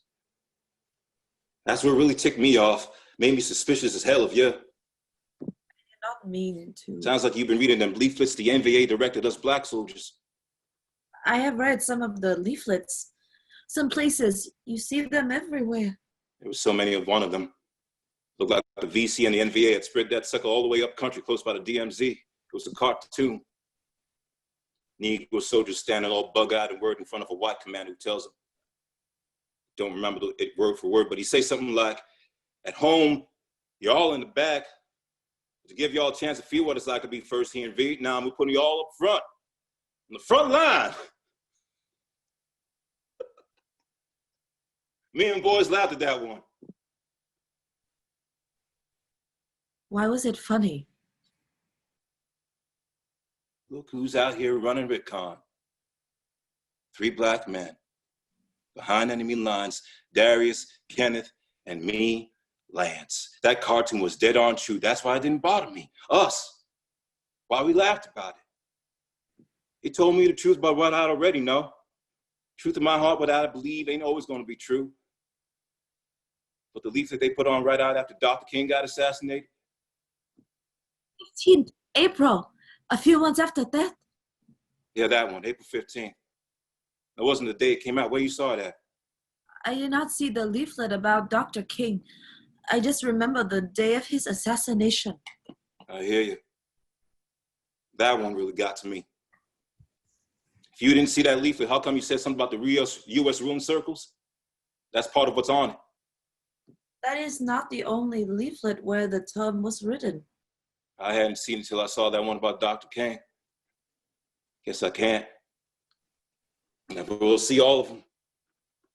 That's what really ticked me off, made me suspicious as hell of you. I did not mean to. Sounds like you've been reading them leaflets the NVA directed us black soldiers. I have read some of the leaflets. Some places, you see them everywhere. There was so many of one of them. Looked like the VC and the NVA had spread that sucker all the way up country close by the DMZ. It was a cartoon. Negro soldiers standing all bug-eyed and worried in front of a white commander who tells them, don't remember it word for word, but he says something like, at home, you're all in the back. To give y'all a chance to feel what it's like to be first here in Vietnam, we're putting you all up front, on the front line. Me and boys laughed at that one. Why was it funny? Look who's out here running recon. 3 black men. Behind enemy lines, Darius, Kenneth, and me, Lance. That cartoon was dead on true. That's why it didn't bother me. Us. Why we laughed about it. It told me the truth about what I'd already know. Truth in my heart, what I believe ain't always going to be true. But the leaflet they put on right out after Dr. King got assassinated. 15th April, a few months after that. Yeah, that one, April 15th. That wasn't the day it came out. Where you saw that? I did not see the leaflet about Dr. King. I just remember the day of his assassination. I hear you. That one really got to me. If you didn't see that leaflet, how come you said something about the U.S. ruling circles? That's part of what's on it. That is not the only leaflet where the term was written. I hadn't seen it until I saw that one about Dr. King. Guess I can't. Never will see all of them.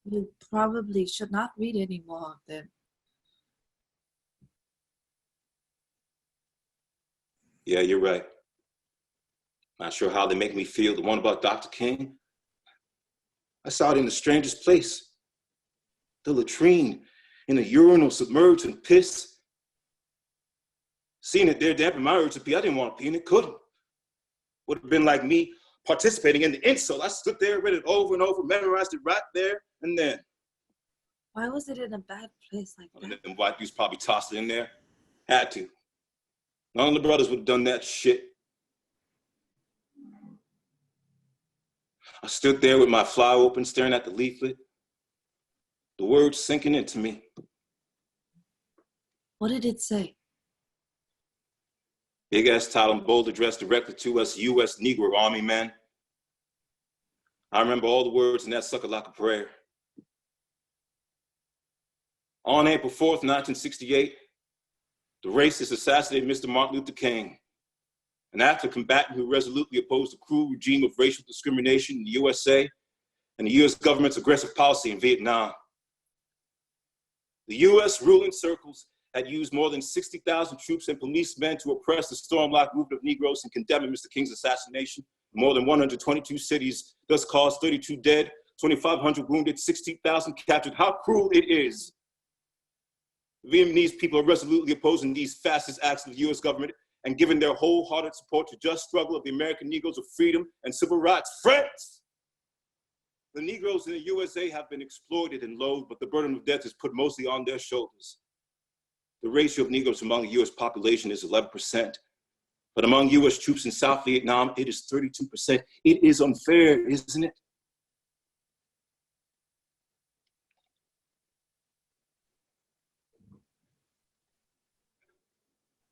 You probably should not read any more of them. Yeah, you're right. Not sure how they make me feel. The one about Dr. King, I saw it in the strangest place. The latrine, in a urinal submerged in piss. Seeing it there dampened my urge to pee. I didn't want to pee and it couldn't. Would have been like me participating in the insult. I stood there, read it over and over, memorized it right there and then. Why was it in a bad place like And that? then white dudes probably tossed it in there. Had to. None of the brothers would have done that shit. I stood there with my fly open, staring at the leaflet. The words sinking into me. What did it say? Big ass title and bold address directed to us U.S. Negro Army men. I remember all the words in that sucker like a prayer. On April 4th, 1968, the racist assassinated Mr. Martin Luther King, an active combatant who resolutely opposed the cruel regime of racial discrimination in the USA and the U.S. government's aggressive policy in Vietnam. The U.S. ruling circles had used more than 60,000 troops and policemen to oppress the storm-like movement of Negroes in condemning Mr. King's assassination. More than 122 cities, thus caused 32 dead, 2,500 wounded, 16,000 captured. How cruel it is. Vietnamese people are resolutely opposing these fascist acts of the U.S. government and giving their wholehearted support to just struggle of the American Negroes of freedom and civil rights. Friends! The Negroes in the USA have been exploited and loathed, but the burden of death is put mostly on their shoulders. The ratio of Negroes among the U.S. population is 11%, but among U.S. troops in South Vietnam, it is 32%. It is unfair, isn't it?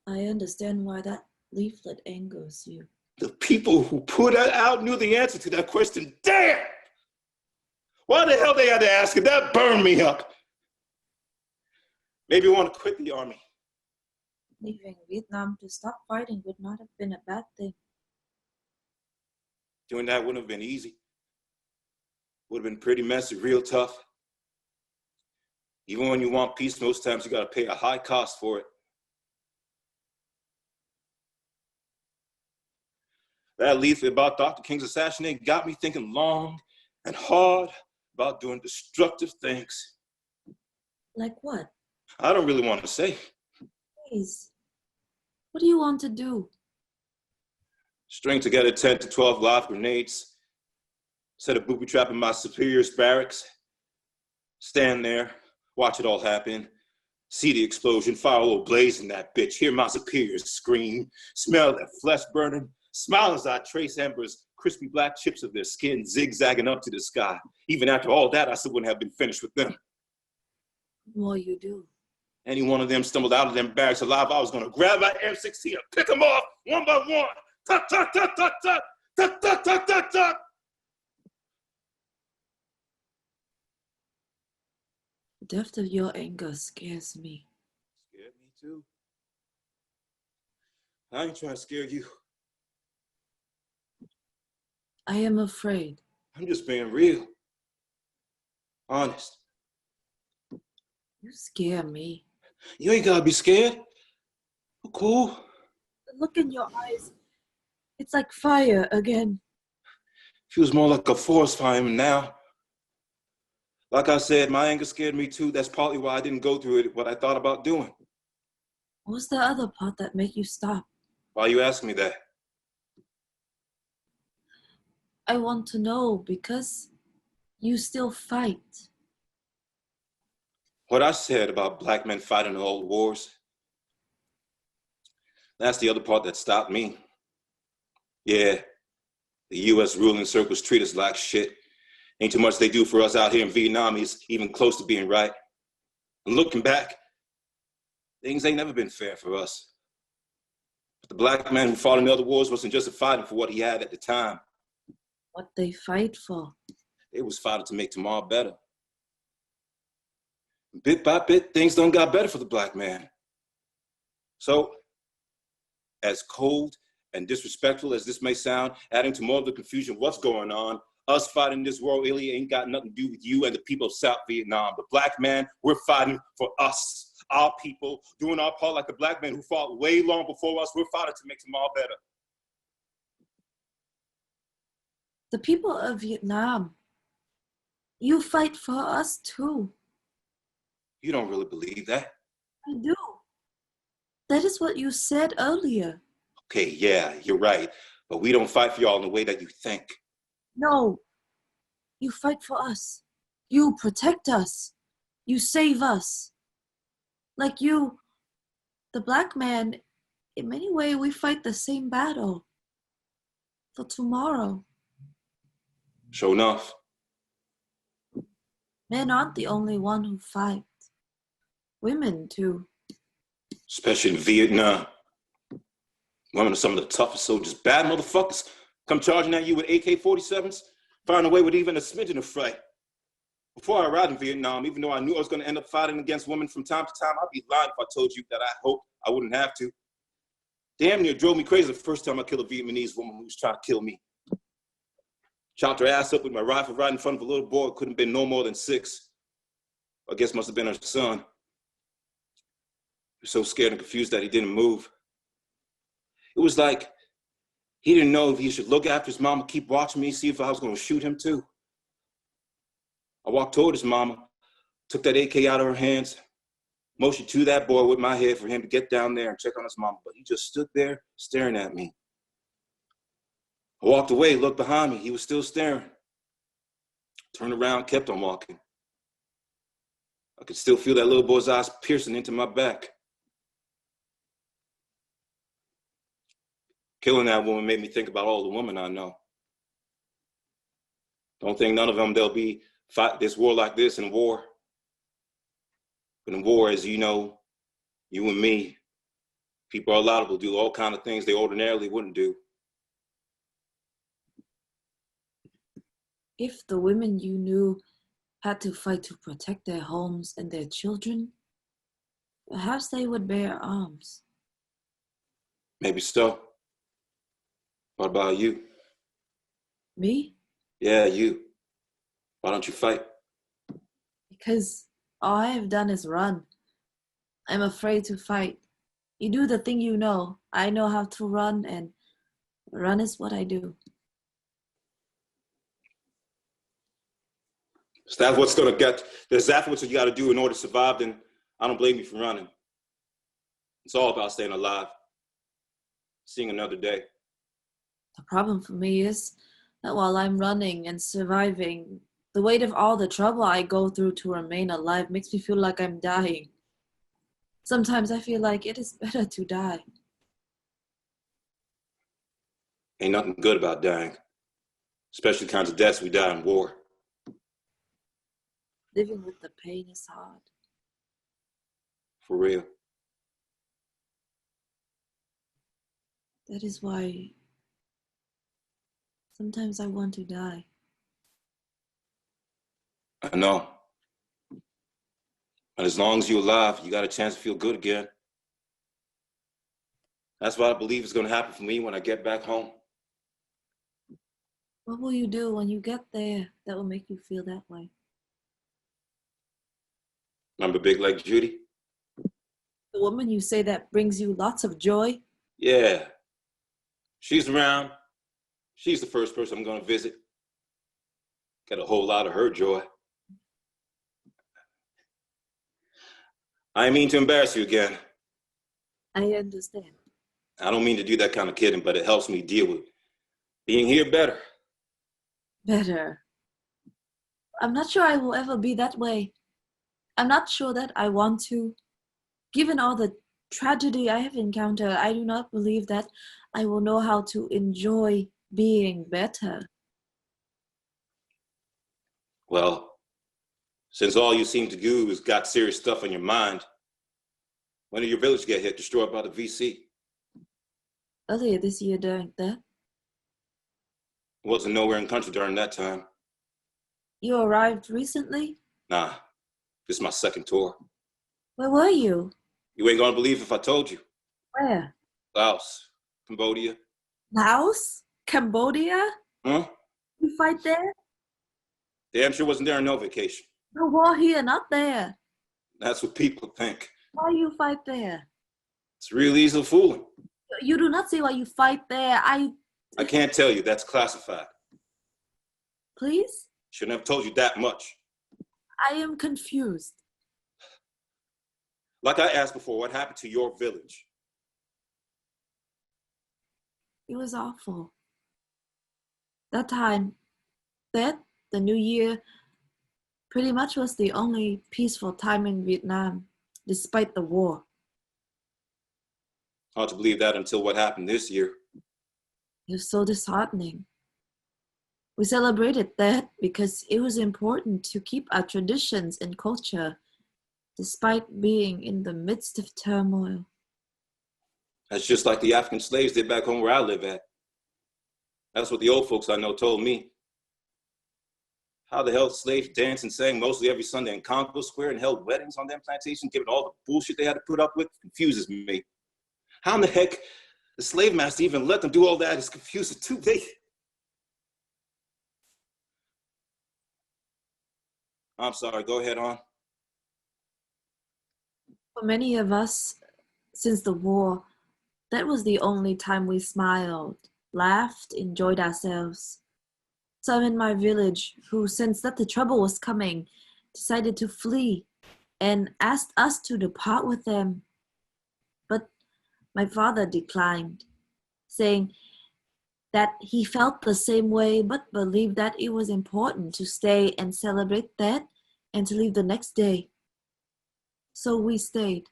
I understand why that leaflet angers you. The people who put it out knew the answer to that question. Damn! Why the hell they had to ask it? That burned me up. Maybe you want to quit the army. Leaving Vietnam to stop fighting would not have been a bad thing. Doing that wouldn't have been easy. Would have been pretty messy, real tough. Even when you want peace, most times you got to pay a high cost for it. That leaflet about Dr. King's assassination got me thinking long and hard about doing destructive things. Like what? I don't really want to say. Please. What do you want to do? String together 10 to 12 live grenades, set a booby trap in my superior's barracks, stand there, watch it all happen, see the explosion, fire a little blaze in that bitch, hear my superiors scream, smell that flesh burning, smile as I trace Amber's crispy black chips of their skin zigzagging up to the sky. Even after all that, I still wouldn't have been finished with them. What will you do? Any one of them stumbled out of them barracks alive, I was gonna grab my M16 and pick them off one by one. Tuck, tuck, tuck, tuck, tuck, tuck, tuck, tuck, tuck, tuck. The depth of your anger scares me. Scared me too. I ain't trying to scare you. I am afraid. I'm just being real. Honest. You scare me. You ain't gotta be scared. We're cool. The look in your eyes, it's like fire again. Feels more like a forest fire now. Like I said, my anger scared me too. That's partly why I didn't go through it, what I thought about doing. What was the other part that made you stop? Why are you asking me that? I want to know because you still fight. What I said about black men fighting the old wars, that's the other part that stopped me. Yeah, the U.S. ruling circles treat us like shit. Ain't too much they do for us out here in Vietnamese, even close to being right. And looking back, things ain't never been fair for us. But the black man who fought in the other wars wasn't just fighting for what he had at the time. What they fight for. They was fighting to make tomorrow better. Bit by bit, things done got better for the black man. So, as cold and disrespectful as this may sound, adding to more of the confusion, what's going on, us fighting this world really ain't got nothing to do with you and the people of South Vietnam. The black man, we're fighting for us, our people, doing our part like the black men who fought way long before us. We're fighting to make tomorrow better. The people of Vietnam, you fight for us too. You don't really believe that? I do. That is what you said earlier. Okay, yeah, you're right. But we don't fight for y'all in the way that you think. No, you fight for us. You protect us. You save us. Like you, the black man, in many ways we fight the same battle for tomorrow. Sure enough. Men aren't the only one who fight. Women too. Especially in Vietnam. Women are some of the toughest soldiers. Bad motherfuckers come charging at you with AK-47s, firing away with even a smidgen of fright. Before I arrived in Vietnam, even though I knew I was going to end up fighting against women from time to time, I'd be lying if I told you that I hoped I wouldn't have to. Damn near drove me crazy the first time I killed a Vietnamese woman who was trying to kill me. Chopped her ass up with my rifle right in front of a little boy who couldn't have been no more than 6. I guess must have been her son. He was so scared and confused that he didn't move. It was like he didn't know if he should look after his mama, keep watching me, see if I was going to shoot him too. I walked toward his mama, took that AK out of her hands, motioned to that boy with my head for him to get down there and check on his mama, but he just stood there staring at me. I walked away, looked behind me, he was still staring. Turned around, kept on walking. I could still feel that little boy's eyes piercing into my back. Killing that woman made me think about all the women I know. Don't think none of them they'll be fight this war like this in war. But in war, as you know, you and me, people are liable to do all kinds of things they ordinarily wouldn't do. If the women you knew had to fight to protect their homes and their children, perhaps they would bear arms. Maybe so. What about you? Me? Yeah, you. Why don't you fight? Because all I have done is run. I'm afraid to fight. You do the thing you know. I know how to run, and run is what I do. Is that what's gonna get? Is that what you gotta do in order to survive? Then I don't blame you for running. It's all about staying alive, seeing another day. The problem for me is that while I'm running and surviving, the weight of all the trouble I go through to remain alive makes me feel like I'm dying. Sometimes I feel like it is better to die. Ain't nothing good about dying, especially the kinds of deaths we die in war. Living with the pain is hard. For real. That is why sometimes I want to die. I know. But as long as you're alive, you got a chance to feel good again. That's what I believe is going to happen for me when I get back home. What will you do when you get there that will make you feel that way? Remember Big Leg Judy? The woman you say that brings you lots of joy? Yeah. She's around. She's the first person I'm going to visit. Got a whole lot of her joy. I mean to embarrass you again. I understand. I don't mean to do that kind of kidding, but it helps me deal with being here better. Better. I'm not sure I will ever be that way. I'm not sure that I want to. Given all the tragedy I have encountered, I do not believe that I will know how to enjoy being better. Well, since all you seem to do is got serious stuff on your mind, when did your village get hit, destroyed by the VC? Earlier this year during that, Wasn't nowhere in the country during that time. you arrived recently? Nah, this is my second tour. Where were you? You ain't gonna believe if I told you. Where? Laos, Cambodia. Laos? Cambodia? Huh? You fight there? Damn sure wasn't there on no vacation. No war here, not there. That's what people think. Why you fight there? It's real easy fooling. You do not say why you fight there. I can't tell you, that's classified. Please? Shouldn't have told you that much. I am confused. Like I asked before, what happened to your village? It was awful. That time, the new year, pretty much was the only peaceful time in Vietnam, despite the war. Hard to believe that until what happened this year. It was so disheartening. We celebrated that because it was important to keep our traditions and culture, despite being in the midst of turmoil. That's just like the African slaves did back home where I live at. That's what the old folks I know told me. How the hell slaves danced and sang mostly every Sunday in Congo Square and held weddings on them plantations, given all the bullshit they had to put up with, confuses me. How in the heck the slave master even let them do all that is confusing too. I'm sorry, go ahead on. For many of us, since the war, that was the only time we smiled, laughed, enjoyed ourselves. Some in my village who sensed that the trouble was coming decided to flee and asked us to depart with them. But my father declined, saying that he felt the same way but believed that it was important to stay and celebrate that and to leave the next day. So we stayed.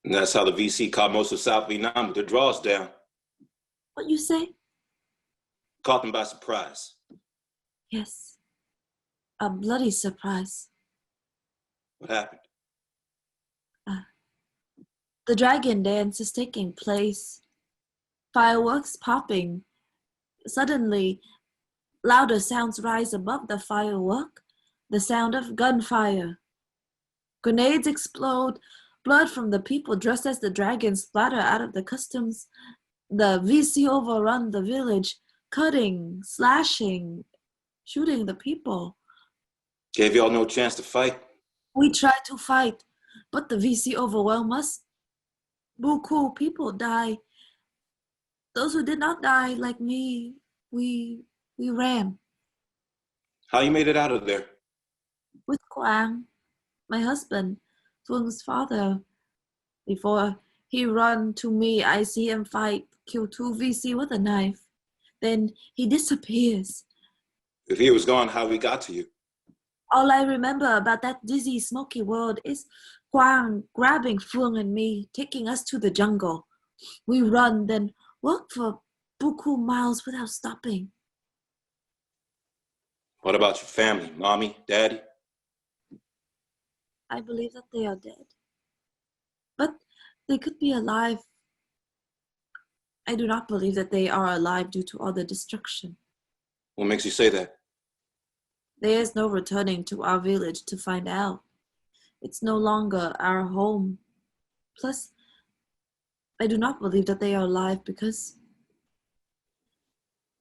And that's how the VC caught most of South Vietnam with their draws down. What you say? Caught them by surprise. Yes. A bloody surprise. What happened? The dragon dance is taking place. Fireworks popping. Suddenly, louder sounds rise above the firework. The sound of gunfire. Grenades explode. Blood from the people dressed as the dragons splatter out of the customs. The VC overrun the village, cutting, slashing, shooting the people. Gave y'all no chance to fight? We tried to fight, but the VC overwhelmed us. Beaucoup people die. Those who did not die, like me, we ran. How you made it out of there? With Quang, my husband, Thuong's father. Before he run to me, I see him fight, kill 2 VC with a knife. Then he disappears. If he was gone, how we got to you? All I remember about that dizzy, smoky world is Quang grabbing Phuong and me, taking us to the jungle. We run, then walk for beaucoup miles without stopping. What about your family? Mommy, daddy? I believe that they are dead. But they could be alive. I do not believe that they are alive due to all the destruction. What makes you say that? There is no returning to our village to find out. It's no longer our home. Plus, I do not believe that they are alive because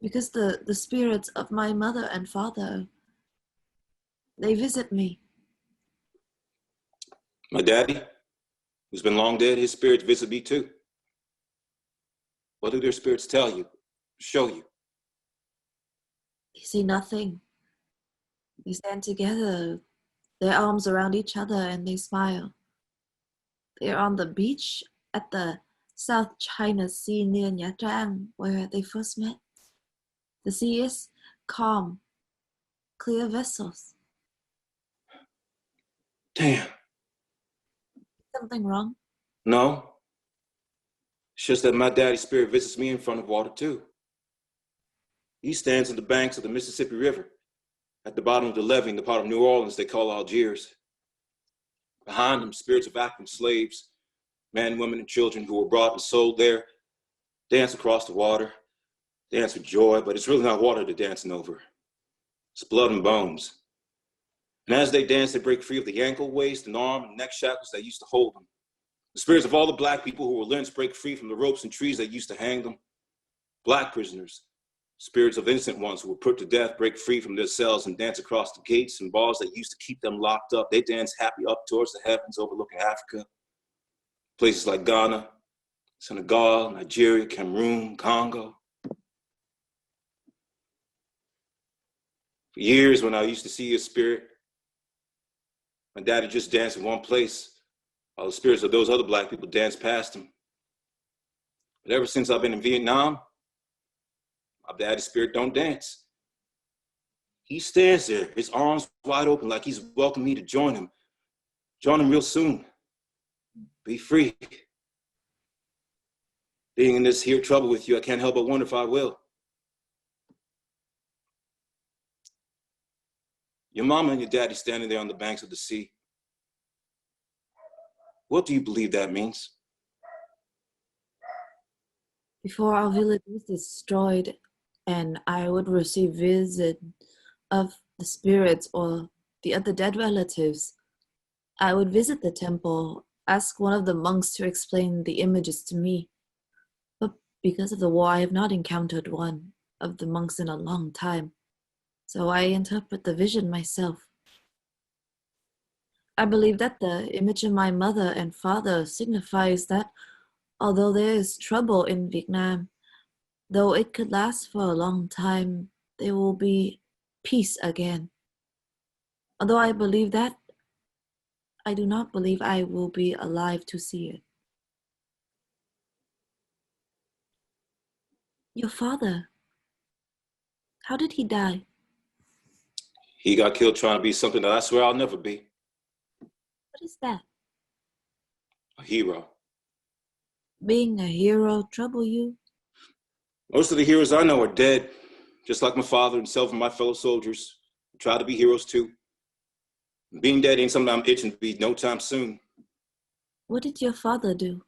the spirits of my mother and father, they visit me. My daddy, who's been long dead, his spirits visit me too. What do their spirits tell you, show you? They say nothing. They stand together, their arms around each other, and they smile. They are on the beach at the South China Sea near Nha Trang, where they first met. The sea is calm, clear vessels. Damn. Something wrong? No. It's just that my daddy's spirit visits me in front of water too. He stands on the banks of the Mississippi River, at the bottom of the levee in the part of New Orleans they call Algiers. Behind him, spirits of African slaves, men, women, and children who were brought and sold there, dance across the water, dance with joy, but it's really not water they're dancing over. It's blood and bones. And as they dance, they break free of the ankle, waist, and arm and neck shackles that used to hold them. The spirits of all the black people who were lynched break free from the ropes and trees that used to hang them. Black prisoners, spirits of innocent ones who were put to death, break free from their cells and dance across the gates and bars that used to keep them locked up. They dance happy up towards the heavens overlooking Africa. Places like Ghana, Senegal, Nigeria, Cameroon, Congo. For years when I used to see his spirit, my daddy just danced in one place while the spirits of those other black people danced past him. But ever since I've been in Vietnam, my daddy's spirit don't dance. He stands there, his arms wide open like he's welcoming me to join him. Join him real soon. Be free. Being in this here trouble with you, I can't help but wonder if I will. Your mama and your daddy standing there on the banks of the sea. What do you believe that means? Before our village was destroyed and I would receive visit of the spirits or the other dead relatives, I would visit the temple, ask one of the monks to explain the images to me. But because of the war, I have not encountered one of the monks in a long time. So I interpret the vision myself. I believe that the image of my mother and father signifies that although there is trouble in Vietnam, though it could last for a long time, there will be peace again. Although I believe that, I do not believe I will be alive to see it. Your father, how did he die? He got killed trying to be something that I swear I'll never be. What is that? A hero. Being a hero trouble you? Most of the heroes I know are dead, just like my father and several of my fellow soldiers who try to be heroes too. Being dead ain't something I'm itching to be no time soon. What did your father do?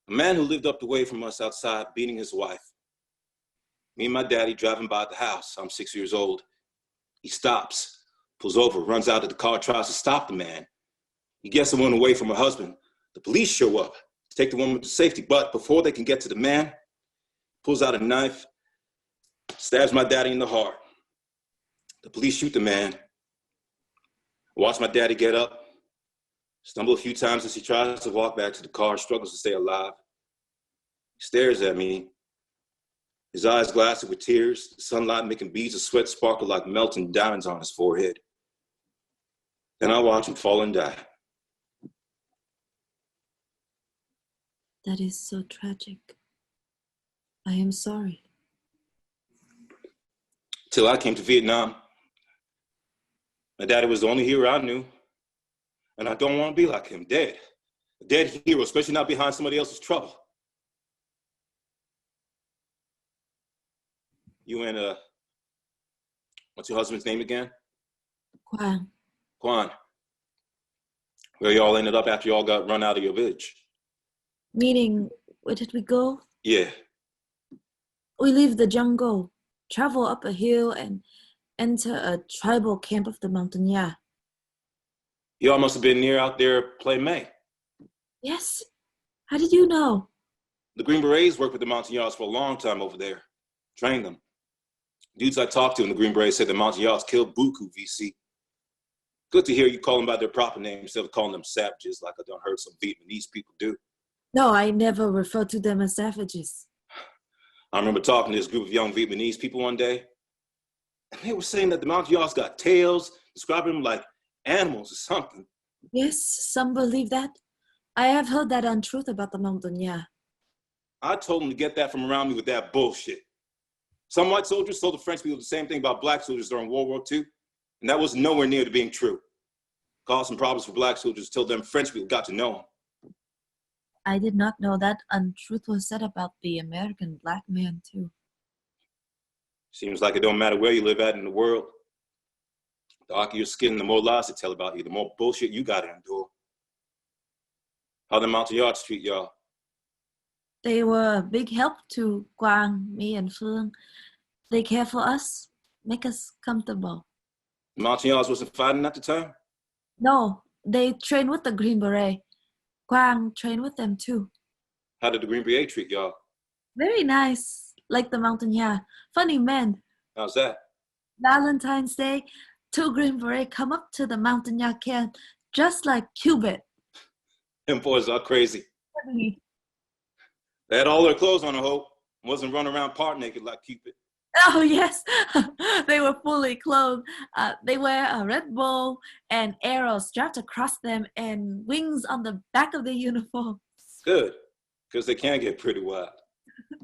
A man who lived up the way from us outside beating his wife. Me and my daddy driving by the house. I'm 6 years old. He stops, pulls over, runs out of the car, tries to stop the man. He gets the woman away from her husband. The police show up to take the woman to safety, but before they can get to the man, pulls out a knife, stabs my daddy in the heart. The police shoot the man. Watch my daddy get up, stumble a few times as he tries to walk back to the car, struggles to stay alive. He stares at me, his eyes glassy with tears, the sunlight making beads of sweat sparkle like melting diamonds on his forehead. Then I watch him fall and die. That is so tragic. I am sorry. Till I came to Vietnam, my daddy was the only hero I knew. And I don't want to be like him, dead. A dead hero, especially not behind somebody else's trouble. You and, what's your husband's name again? Quang. Quan. Where y'all ended up after y'all got run out of your village. Meaning, where did we go? Yeah. We leave the jungle, travel up a hill, and enter a tribal camp of the Montagnard. Y'all must have been near out there playing May. Yes. How did you know? The Green Berets worked with the Montagnards for a long time over there. Trained them. Dudes I talked to in the Green Berets said the Montagnards killed Buku VC. Good to hear you call them by their proper name instead of calling them savages like I done heard some Vietnamese people do. No, I never refer to them as savages. I remember talking to this group of young Vietnamese people one day, and they were saying that the Montagnards got tails, describing them like animals or something. Yes, some believe that. I have heard that untruth about the Montagnard. I told them to get that from around me with that bullshit. Some white soldiers told the French people the same thing about black soldiers during World War II, and that was nowhere near to being true. Caused some problems for black soldiers till them French people got to know them. I did not know that untruth was said about the American black man too. Seems like it don't matter where you live at in the world. The darker your skin, the more lies they tell about you, the more bullshit you gotta endure. How the Montagnards treat y'all? They were a big help to Quang, me, and Phương. They care for us, make us comfortable. The Montagnards wasn't fighting at the time? No, they train with the Green Beret. Quang trained with them too. How did the Green Beret treat y'all? Very nice, like the Montagnard. Funny men. How's that? Valentine's Day, 2 Green Beret come up to the Montagnard camp, just like Cupid. Them boys are crazy. They had all their clothes on, I hope. Wasn't running around part naked like Cupid. Oh yes, they were fully clothed. They wear a red bow and arrows strapped across them and wings on the back of the uniform. Good, because they can get pretty wild.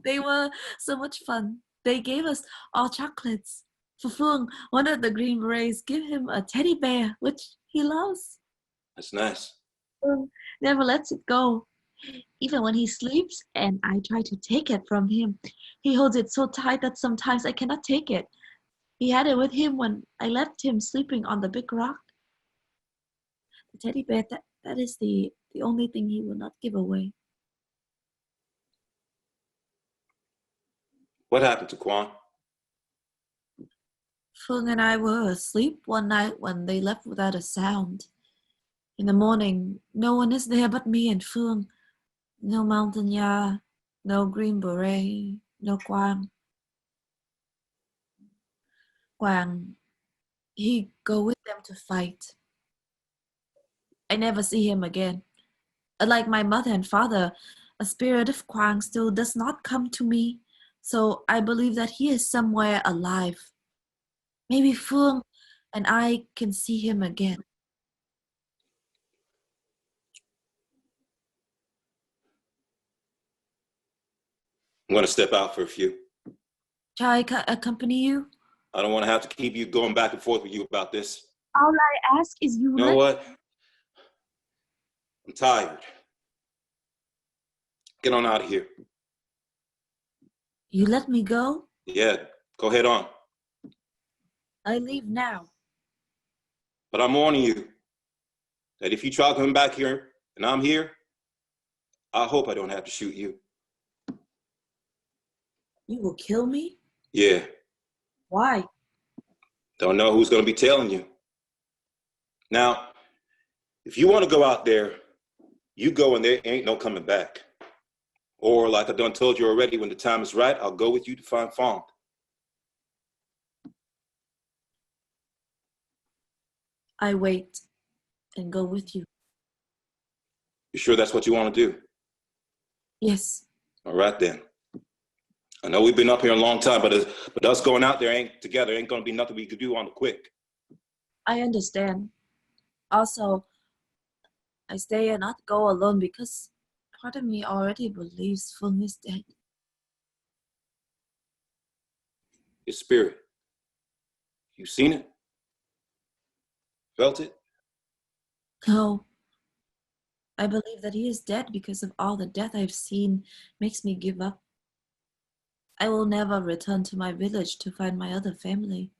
They were so much fun. They gave us all chocolates. For Phương, one of the Green Berets gave him a teddy bear, which he loves. That's nice. Phương never lets it go. Even when he sleeps and I try to take it from him, he holds it so tight that sometimes I cannot take it. He had it with him when I left him sleeping on the big rock. The teddy bear, that is the only thing he will not give away. What happened to Quan? Phương and I were asleep one night when they left without a sound. In the morning, no one is there but me and Phương. No Montagnard, no Green Beret, no Quang. Quang, he go with them to fight. I never see him again. Like my mother and father, a spirit of Quang still does not come to me, so I believe that he is somewhere alive. Maybe Phương and I can see him again. I'm going to step out for a few. Shall I accompany you? I don't want to have to keep you going back and forth with you about this. All I ask is you know what? I'm tired. Get on out of here. You let me go? Yeah, go ahead on. I leave now. But I'm warning you that if you try coming back here and I'm here, I hope I don't have to shoot you. You will kill me? Yeah. Why? Don't know who's going to be telling you. Now, if you want to go out there, you go and there ain't no coming back. Or like I done told you already, when the time is right, I'll go with you to find Fong. I wait and go with you. You sure that's what you want to do? Yes. All right then. I know we've been up here a long time, but us going out there ain't going to be nothing we could do on the quick. I understand. Also, I stay and not go alone because part of me already believes Phương is dead. His spirit. You seen it? Felt it? No. I believe that he is dead because of all the death I've seen makes me give up. I will never return to my village to find my other family.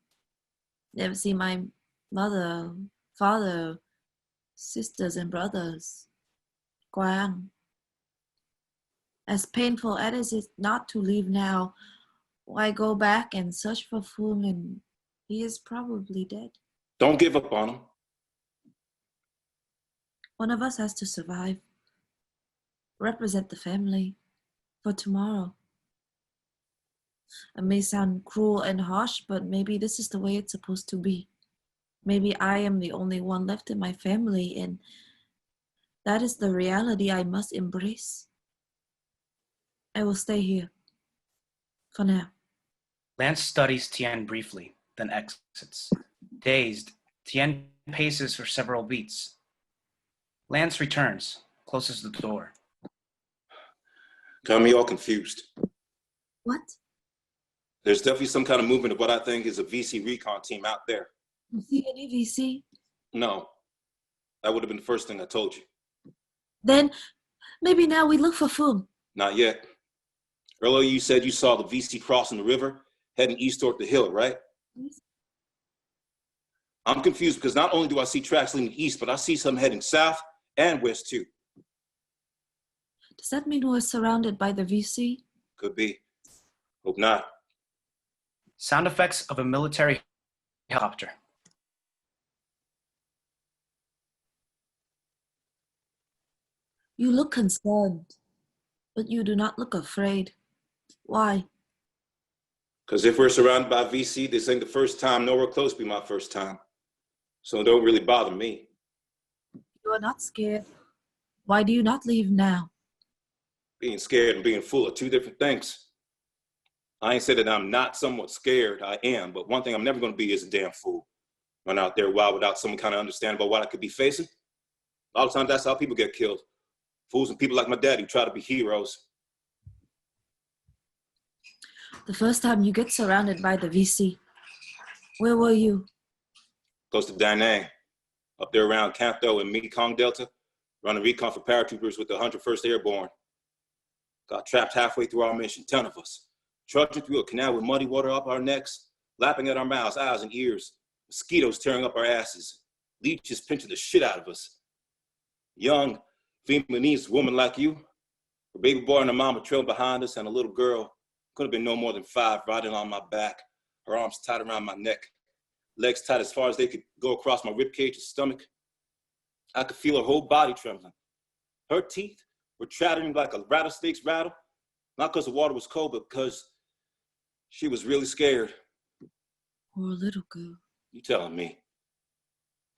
Never see my mother, father, sisters and brothers. Quang. As painful as it is not to leave now, why go back and search for Phương and he is probably dead. Don't give up on him. One of us has to survive. Represent the family for tomorrow. It may sound cruel and harsh, but maybe this is the way it's supposed to be. Maybe I am the only one left in my family, and that is the reality I must embrace. I will stay here. For now. Lance studies Tien briefly, then exits. Dazed, Tien paces for several beats. Lance returns, closes the door. Got me all confused. What? There's definitely some kind of movement of what I think is a VC recon team out there. You see any VC? No, that would have been the first thing I told you. Then maybe now we look for Phuong. Not yet. Earlier you said you saw the VC crossing the river, heading east toward the hill, right? Yes. I'm confused because not only do I see tracks leading east, but I see some heading south and west too. Does that mean we're surrounded by the VC? Could be. Hope not. Sound effects of a military helicopter. You look concerned, but you do not look afraid. Why? Because if we're surrounded by VC, this ain't the first time, nowhere close to be my first time. So it don't really bother me. You are not scared. Why do you not leave now? Being scared and being full are two different things. I ain't said that I'm not somewhat scared, I am, but one thing I'm never gonna be is a damn fool. Run out there wild without some kind of understanding about what I could be facing. A lot of times that's how people get killed. Fools and people like my dad who try to be heroes. The first time you get surrounded by the VC, where were you? Close to Da Nang, up there around Camp Tho and Mekong Delta, running recon for paratroopers with the 101st Airborne. Got trapped halfway through our mission, 10 of us. Trudging through a canal with muddy water up our necks, lapping at our mouths, eyes, and ears. Mosquitoes tearing up our asses. Leeches pinching the shit out of us. Young, Vietnamese woman like you, her baby boy and her mama trailing behind us, and a little girl, could have been no more than 5, riding on my back, her arms tied around my neck, legs tight as far as they could go across my ribcage and stomach. I could feel her whole body trembling. Her teeth were chattering like a rattlesnake's rattle, not because the water was cold, but because she was really scared. Poor little girl. You telling me?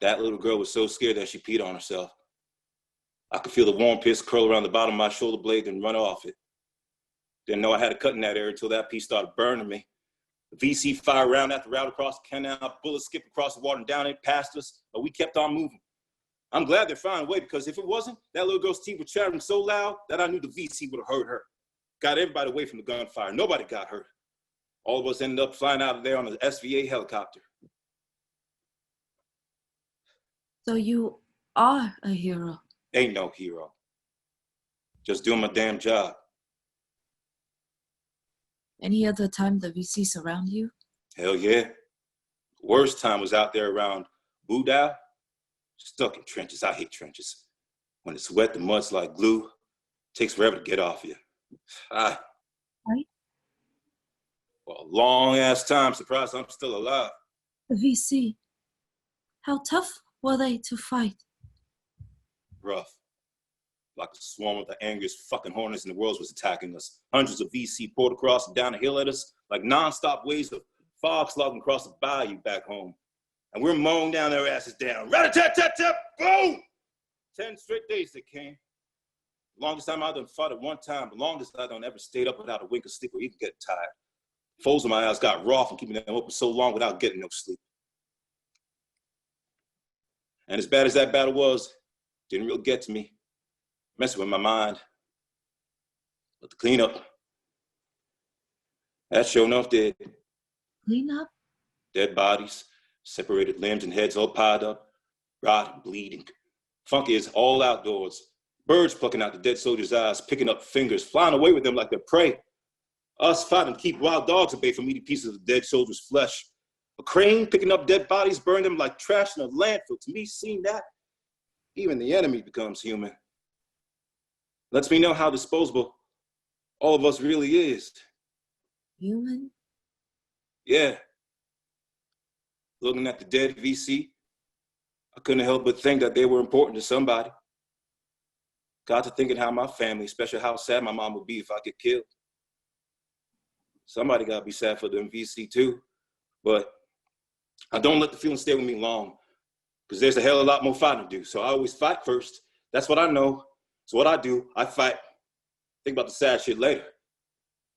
That little girl was so scared that she peed on herself. I could feel the warm piss curl around the bottom of my shoulder blade and run off it. Didn't know I had a cut in that area until that piece started burning me. The VC fire round after round across the canal, bullets skipped across the water and down it past us, but we kept on moving. I'm glad they found a way, because if it wasn't, that little girl's teeth were chattering so loud that I knew the VC would have hurt her. Got everybody away from the gunfire. Nobody got hurt. All of us ended up flying out of there on an SVA helicopter. So you are a hero. Ain't no hero. Just doing my damn job. Any other time the VC surround you? Hell yeah. Worst time was out there around Budao. Stuck in trenches. I hate trenches. When it's wet, the mud's like glue. Takes forever to get off you. Right? Well, a long ass time. Surprised I'm still alive. The VC. How tough were they to fight? Rough. Like a swarm of the angriest fucking hornets in the world was attacking us. Hundreds of VC poured across and down the hill at us like non-stop waves of fog slogging across the bayou back home. And we're mowing down their asses down. Rat-a-tat-tat-tat, boom! 10 straight days they came. Longest time I done fought at one time, the longest I done ever stayed up without a wink of sleep or even get tired. Folds in my eyes got raw from keeping them open so long without getting no sleep. And as bad as that battle was, didn't really get to me. Messing with my mind. But the cleanup, that sure enough did. Clean up? Dead bodies, separated limbs and heads all piled up, rotting, bleeding. Funky as all outdoors. Birds plucking out the dead soldiers' eyes, picking up fingers, flying away with them like they're prey. Us fighting to keep wild dogs at bay from eating pieces of the dead soldiers' flesh. A crane picking up dead bodies, burning them like trash in a landfill. To me, seeing that, even the enemy becomes human. Lets me know how disposable all of us really is. Human? Yeah. Looking at the dead VC, I couldn't help but think that they were important to somebody. Got to thinking how my family, especially how sad my mom would be if I get killed. Somebody got to be sad for them VC too. But I don't let the feeling stay with me long, because there's a hell of a lot more fighting to do. So I always fight first. That's what I know. So what I do, I fight. Think about the sad shit later.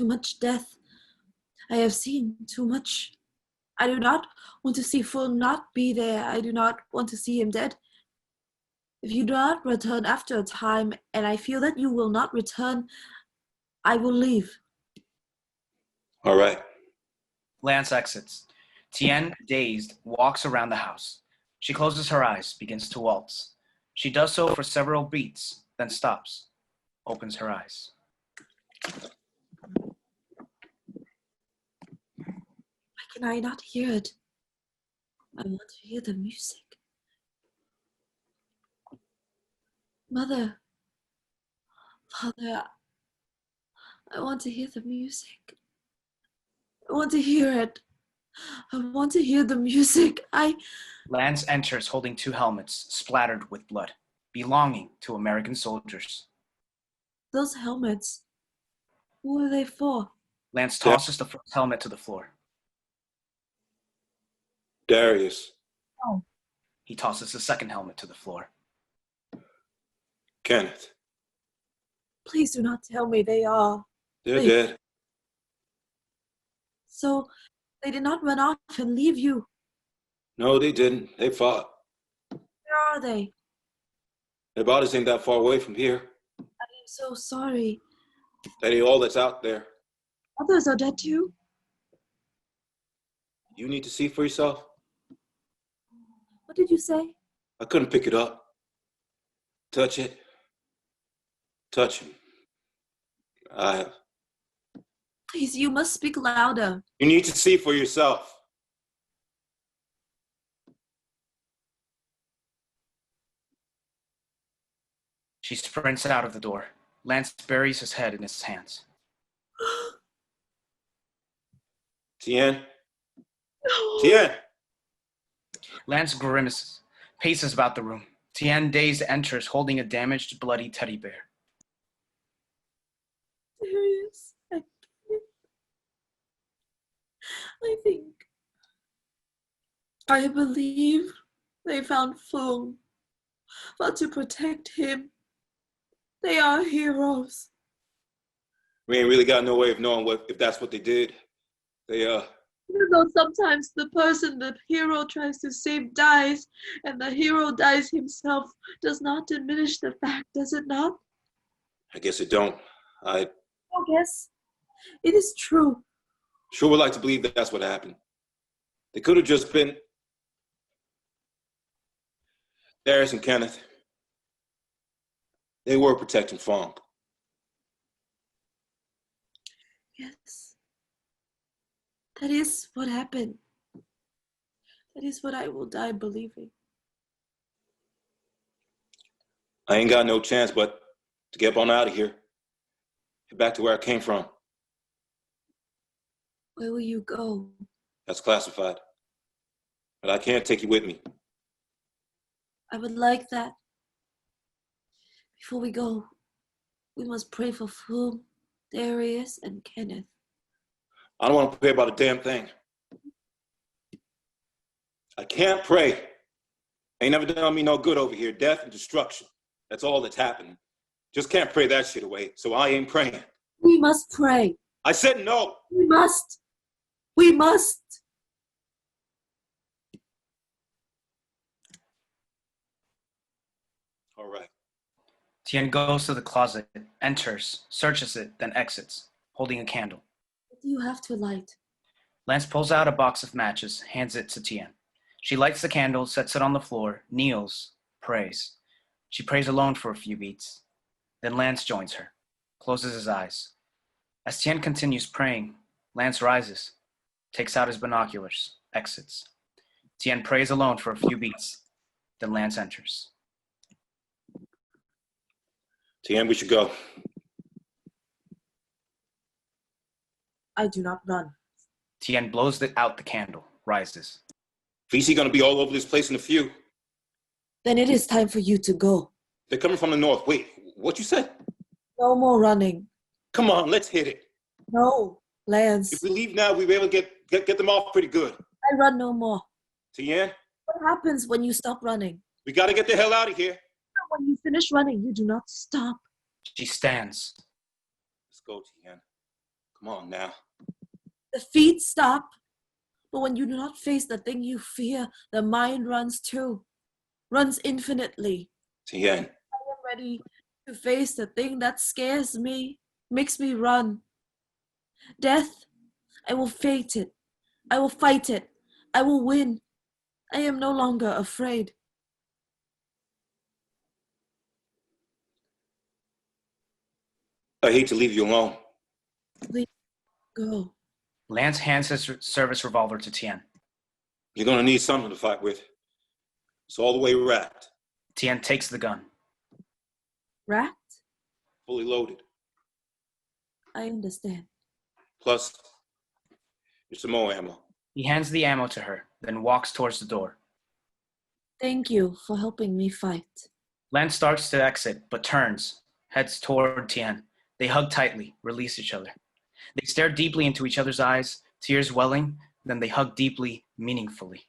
Too much death. I have seen too much. I do not want to see Phuong not be there. I do not want to see him dead. If you do not return after a time, and I feel that you will not return, I will leave. All right. Lance exits. Tuyen, dazed, walks around the house. She closes her eyes, begins to waltz. She does so for several beats, then stops, opens her eyes. Why can I not hear it? I want to hear the music. Mother, Father, I want to hear the music. I want to hear it. I want to hear the music. Lance enters holding 2 helmets splattered with blood, belonging to American soldiers. Those helmets, who are they for? Lance tosses the first helmet to the floor. Darius. Oh. He tosses the second helmet to the floor. Kenneth. Please do not tell me they are. They're dead. So they did not run off and leave you. No, they didn't. They fought. Where are they? Their bodies ain't that far away from here. I am so sorry. That ain't all that's out there. Others are dead too. You need to see for yourself. What did you say? I couldn't pick it up. Touch it. Touch him. Please, you must speak louder. You need to see for yourself. She sprints out of the door. Lance buries his head in his hands. Tuyen? No. Tuyen! Lance grimaces, paces about the room. Tuyen, dazed, enters holding a damaged, bloody teddy bear. Darius, I believe they found Phuong, but to protect him, they are heroes. We ain't really got no way of knowing if that's what they did. Even though sometimes the person the hero tries to save dies, and the hero dies himself, does not diminish the fact, does it not? I guess it don't. I guess it is true. sure would like to believe that that's what happened. They could have just been Darius and Kenneth. They were protecting Phuong. Yes. That is what happened. That is what I will die believing. I ain't got no chance but to get up on out of here. Get back to where I came from. Where will you go? That's classified. But I can't take you with me. I would like that. Before we go, we must pray for Phuong, Darius, and Kenneth. I don't want to pray about a damn thing. I can't pray. Ain't never done me no good over here. Death and destruction. That's all that's happening. Just can't pray that shit away, so I ain't praying. We must pray. I said no. We must. We must. All right. Tuyen goes to the closet, enters, searches it, then exits, holding a candle. What do you have to light? Lance pulls out a box of matches, hands it to Tuyen. She lights the candle, sets it on the floor, kneels, prays. She prays alone for a few beats. Then Lance joins her, closes his eyes. As Tuyen continues praying, Lance rises, takes out his binoculars, exits. Tuyen prays alone for a few beats. Then Lance enters. Tuyen, we should go. I do not run. Tuyen blows out the candle, rises. VC gonna be all over this place in a few. Then it is time for you to go. They're coming from the north. Wait, what you said? No more running. Come on, let's hit it. No, Lance. If we leave now, we'll be able to get them off pretty good. I run no more. Tuyen, What happens when you stop running? we gotta get the hell out of here. When you finish running, you do not stop. She stands. Let's go, Tuyen. Come on now. The feet stop, but when you do not face the thing you fear, the mind runs too, runs infinitely. Tuyen, I am ready to face the thing that scares me, makes me run. Death, I will fight it. I will fight it. I will win. I am no longer afraid. I hate to leave you alone. Please go. Lance hands his service revolver to Tien. You're gonna need something to fight with. It's all the way wrapped. Tien takes the gun. Rat? Fully loaded. I understand. Plus, there's some more ammo. He hands the ammo to her, then walks towards the door. Thank you for helping me fight. Lance starts to exit, but turns, heads toward Tien. They hug tightly, release each other. They stare deeply into each other's eyes, tears welling, then they hug deeply, meaningfully.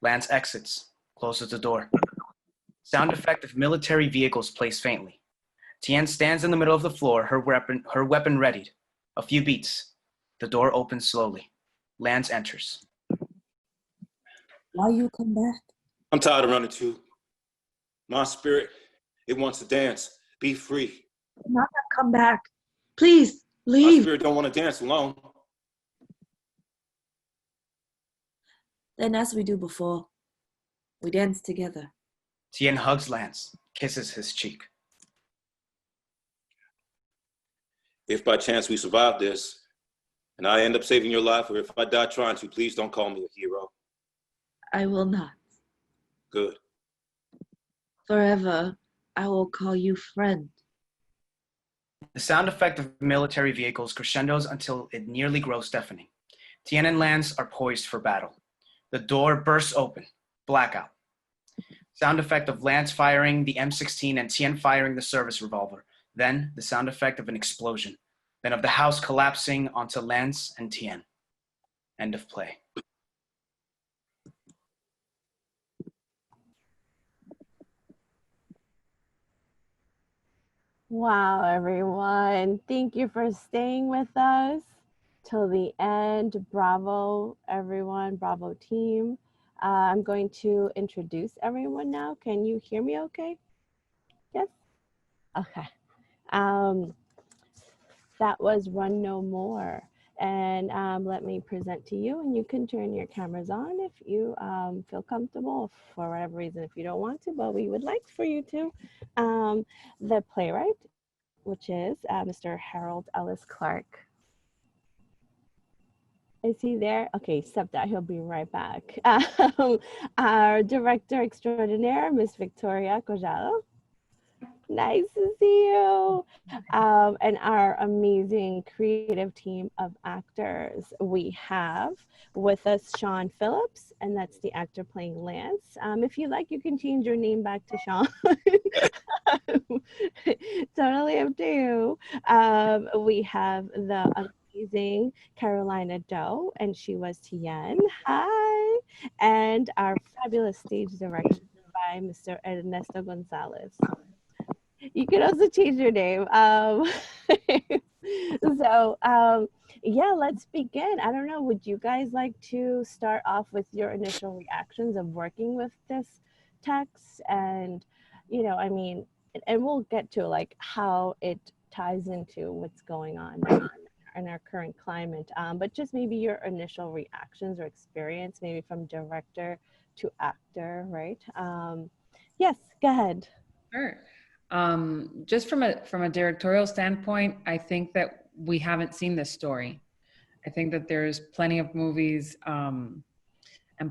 Lance exits, closes the door. Sound effect of military vehicles plays faintly. Tien stands in the middle of the floor, her weapon readied. A few beats. The door opens slowly. Lance enters. Why you come back? I'm tired of running too. My spirit, it wants to dance, be free. I'm not gonna come back. Please, My leave. spirit don't want to dance alone. Then as we do before, we dance together. Tien hugs Lance, kisses his cheek. If by chance we survive this, and I end up saving your life, or if I die trying to, please don't call me a hero. I will not. Good. Forever, I will call you friend. The sound effect of military vehicles crescendos until it nearly grows deafening. Tien and Lance are poised for battle. The door bursts open. Blackout. Sound effect of Lance firing the M16 and Tien firing the service revolver. Then the sound effect of an explosion. Then of the house collapsing onto Lance and Tien. End of play. Wow, everyone. Thank you for staying with us till the end. Bravo, everyone. Bravo, team. I'm going to introduce everyone now. Can you hear me okay? Yes? Okay. That was Run No More. And let me present to you, and you can turn your cameras on if you feel comfortable, for whatever reason, if you don't want to, but we would like for you to. The playwright, which is Mr. Harold Ellis Clark. Is he there? Okay, step that, he'll be right back. Our director extraordinaire, Miss Victoria Collado. Nice to see you. And our amazing creative team of actors. We have with us Sean Phillips, and that's the actor playing Lance. If you like, you can change your name back to Sean. Totally up to you. We have the amazing Carolina Doe, and she was Tien. Hi. And our fabulous stage director by Mr. Ernesto Gonzalez. You can also change your name. Yeah, let's begin. I don't know, would you guys like to start off with your initial reactions of working with this text? And, you know, I mean, and we'll get to like how it ties into what's going on in our current climate. But just maybe your initial reactions or experience, maybe from director to actor, right? Yes, go ahead. Sure. Just from a directorial standpoint, I think that we haven't seen this story. I think that there's plenty of movies and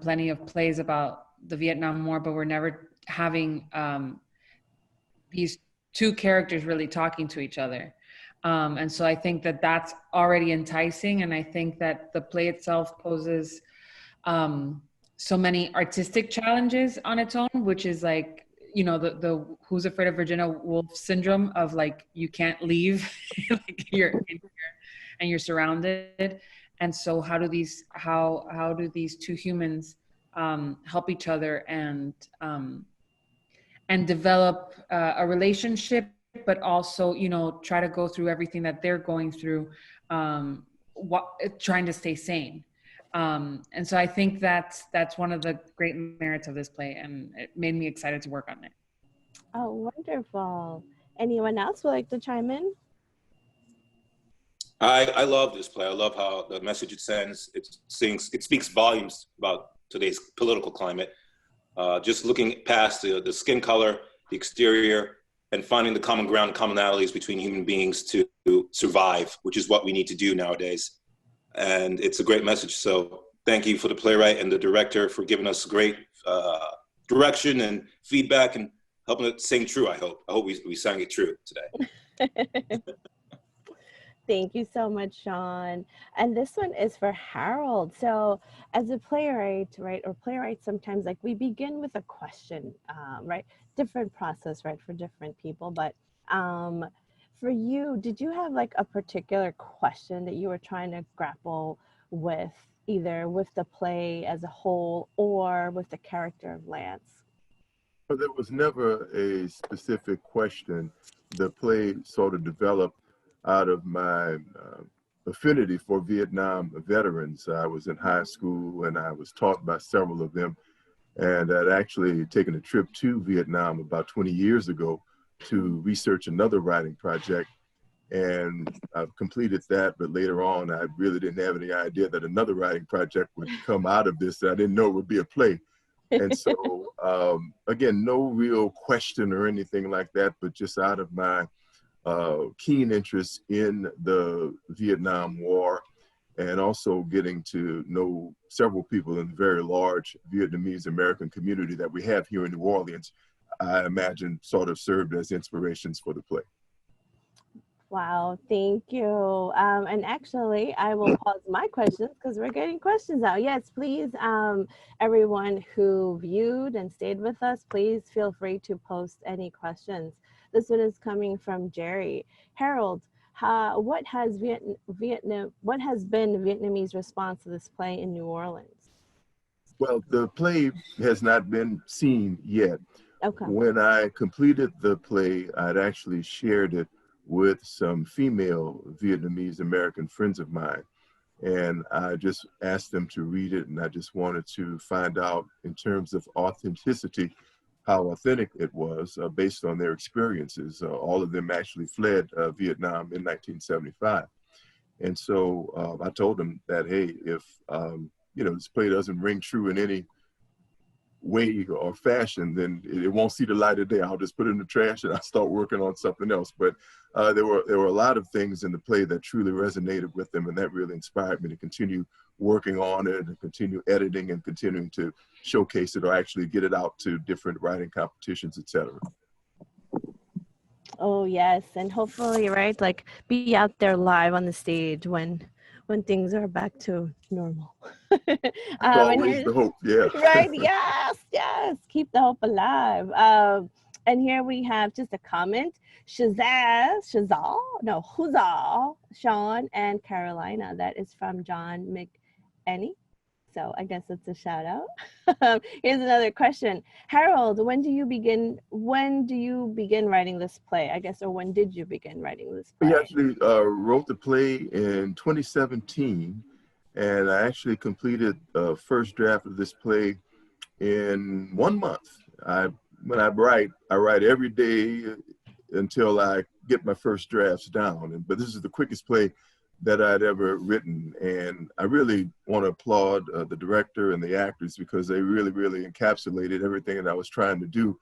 plenty of plays about the Vietnam War, but we're never having these two characters really talking to each other. And so I think that that's already enticing. And I think that the play itself poses so many artistic challenges on its own, which is like, you know, the Who's Afraid of Virginia Woolf syndrome of like, you can't leave, like you're in here and you're surrounded. And so how do these two humans help each other and develop a relationship, but also, you know, try to go through everything that they're going through trying to stay sane. And so I think that's one of the great merits of this play, and it made me excited to work on it. Oh, wonderful. Anyone else would like to chime in? I love this play. I love how the message it sends. It speaks volumes about today's political climate. Just looking past the skin color, the exterior, and finding the common ground, commonalities between human beings to survive, which is what we need to do nowadays. And it's a great message. So thank you for the playwright and the director for giving us great direction and feedback and helping it sing true, I hope. I hope we sang it true today. Thank you so much, Sean. And this one is for Harold. So as a playwright, right, or playwright, sometimes like we begin with a question, right? Different process, right, for different people. But for you, did you have like a particular question that you were trying to grapple with, either with the play as a whole or with the character of Lance? Well, there was never a specific question. The play sort of developed out of my affinity for Vietnam veterans. I was in high school and I was taught by several of them, and I'd actually taken a trip to Vietnam about 20 years ago to research another writing project, and I've completed that, but later on I really didn't have any idea that another writing project would come out of this. I didn't know it would be a play. And so again, no real question or anything like that, but just out of my keen interest in the Vietnam War, and also getting to know several people in the very large Vietnamese American community that we have here in New Orleans, I imagine sort of served as inspirations for the play. Wow, thank you. And actually, I will pause my questions because we're getting questions out. Yes, please, everyone who viewed and stayed with us, please feel free to post any questions. This one is coming from Jerry. Harold, what has been Vietnamese response to this play in New Orleans? Well, the play has not been seen yet. Okay. When I completed the play, I'd actually shared it with some female Vietnamese American friends of mine. And I just asked them to read it, and I just wanted to find out, in terms of authenticity, how authentic it was based on their experiences. All of them actually fled Vietnam in 1975. And so I told them that, hey, if this play doesn't ring true in any way or fashion, then it won't see the light of day. I'll just put it in the trash and I'll start working on something else. But there were a lot of things in the play that truly resonated with them, and that really inspired me to continue working on it and continue editing and continuing to showcase it or actually get it out to different writing competitions, etc. Oh yes, and hopefully, right, like be out there live on the stage when things are back to normal. Always the hope, yeah. Right, yes, keep the hope alive. And here we have just a comment. Huzzah, Sean and Carolina. That is from John McEnny. So I guess it's a shout out. Here's another question. Harold, when do you begin writing this play? I guess, or when did you begin writing this play? We actually wrote the play in 2017, and I actually completed the first draft of this play in 1 month. When I write every day until I get my first drafts down. But this is the quickest play that I'd ever written. And I really want to applaud the director and the actors, because they really, really encapsulated everything that I was trying to do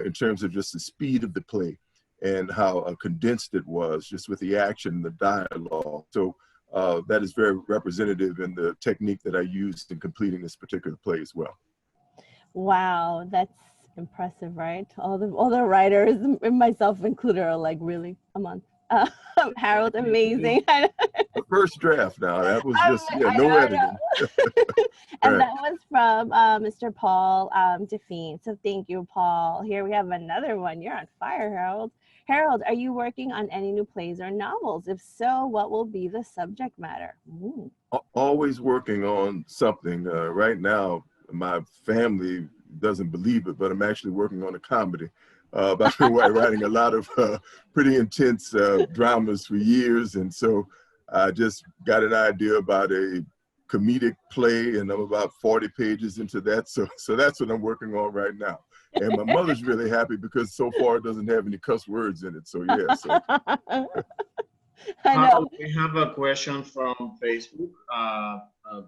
in terms of just the speed of the play and how condensed it was, just with the action and the dialogue. So that is very representative in the technique that I used in completing this particular play as well. Wow, that's impressive, right? All the writers, myself included, are like, really, a month? Harold, amazing. The first draft now, that was just, no editing. And that was from Mr. Paul Define. So thank you, Paul. Here we have another one. You're on fire, Harold. Harold, are you working on any new plays or novels? If so, what will be the subject matter? Ooh. Always working on something. Right now, my family doesn't believe it, but I'm actually working on a comedy. I've been writing a lot of pretty intense dramas for years, and so I just got an idea about a comedic play, and I'm about 40 pages into that. So that's what I'm working on right now. And my mother's really happy because so far it doesn't have any cuss words in it. So yeah. So. I know. We have a question from Facebook.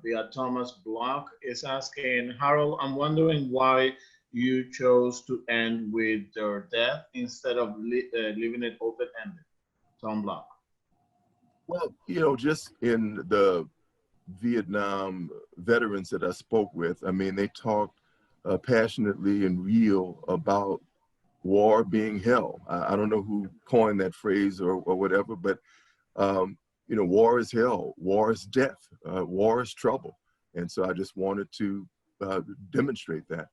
Via Thomas Block is asking, Harold, I'm wondering why you chose to end with their death instead of leaving it open-ended. Tom Block. Well, you know, just in the Vietnam veterans that I spoke with, I mean, they talked passionately and real about war being hell. I don't know who coined that phrase or whatever, but you know, war is hell, war is death, war is trouble. And so I just wanted to demonstrate that.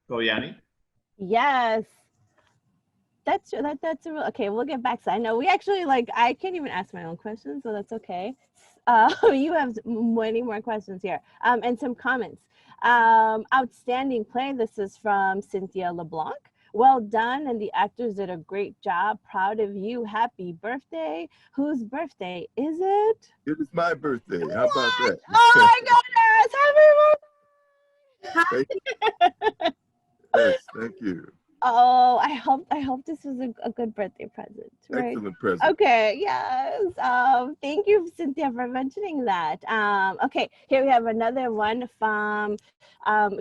Koyani? Yes. That's okay. We'll get back to that. I know we actually I can't even ask my own questions, so that's okay. You have many more questions here, and some comments. Outstanding play. This is from Cynthia LeBlanc. Well done, and the actors did a great job. Proud of you. Happy birthday. Whose birthday is it? It is my birthday. How about that? Oh my goodness! Happy birthday! Yes, thank you. Oh, I hope this was a good birthday present, right? Excellent present. Okay, yes. Thank you, Cynthia, for mentioning that. Okay, here we have another one from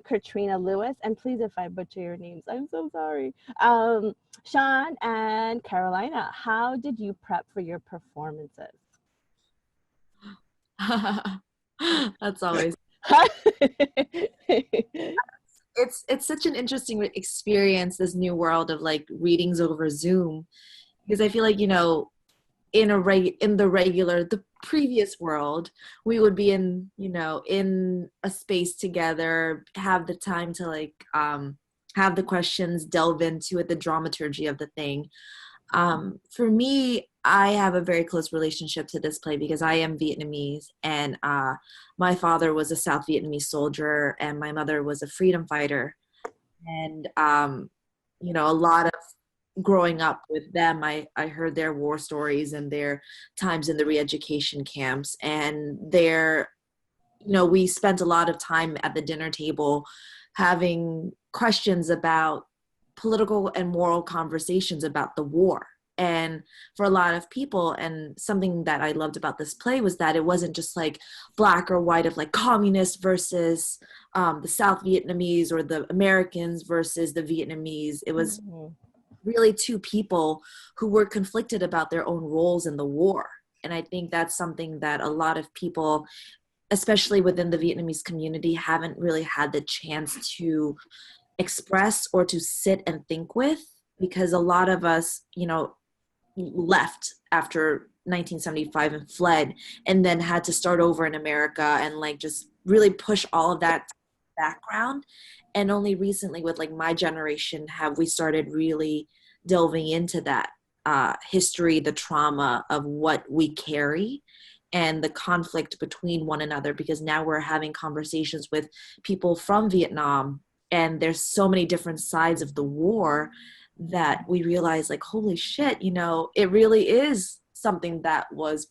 Katrina Lewis. And please, if I butcher your names, I'm so sorry. Sean and Carolina, how did you prep for your performances? That's always it's such an interesting experience, this new world of readings over Zoom, because I feel like, you know, in the previous world, we would be in a space together, have the time to have the questions, delve into it, the dramaturgy of the thing. For me, I have a very close relationship to this play because I am Vietnamese, and my father was a South Vietnamese soldier and my mother was a freedom fighter. And, you know, a lot of growing up with them, I heard their war stories and their times in the re-education camps, and we spent a lot of time at the dinner table having questions about political and moral conversations about the war. And for a lot of people, and something that I loved about this play was that it wasn't just black or white of communists versus the South Vietnamese or the Americans versus the Vietnamese. It was really two people who were conflicted about their own roles in the war. And I think that's something that a lot of people, especially within the Vietnamese community, haven't really had the chance to express or to sit and think with, because a lot of us, you know, left after 1975 and fled, and then had to start over in America and just really push all of that background. And only recently with my generation have we started really delving into that history, the trauma of what we carry and the conflict between one another, because now we're having conversations with people from Vietnam, and there's so many different sides of the war that we realize holy shit, you know, it really is something that was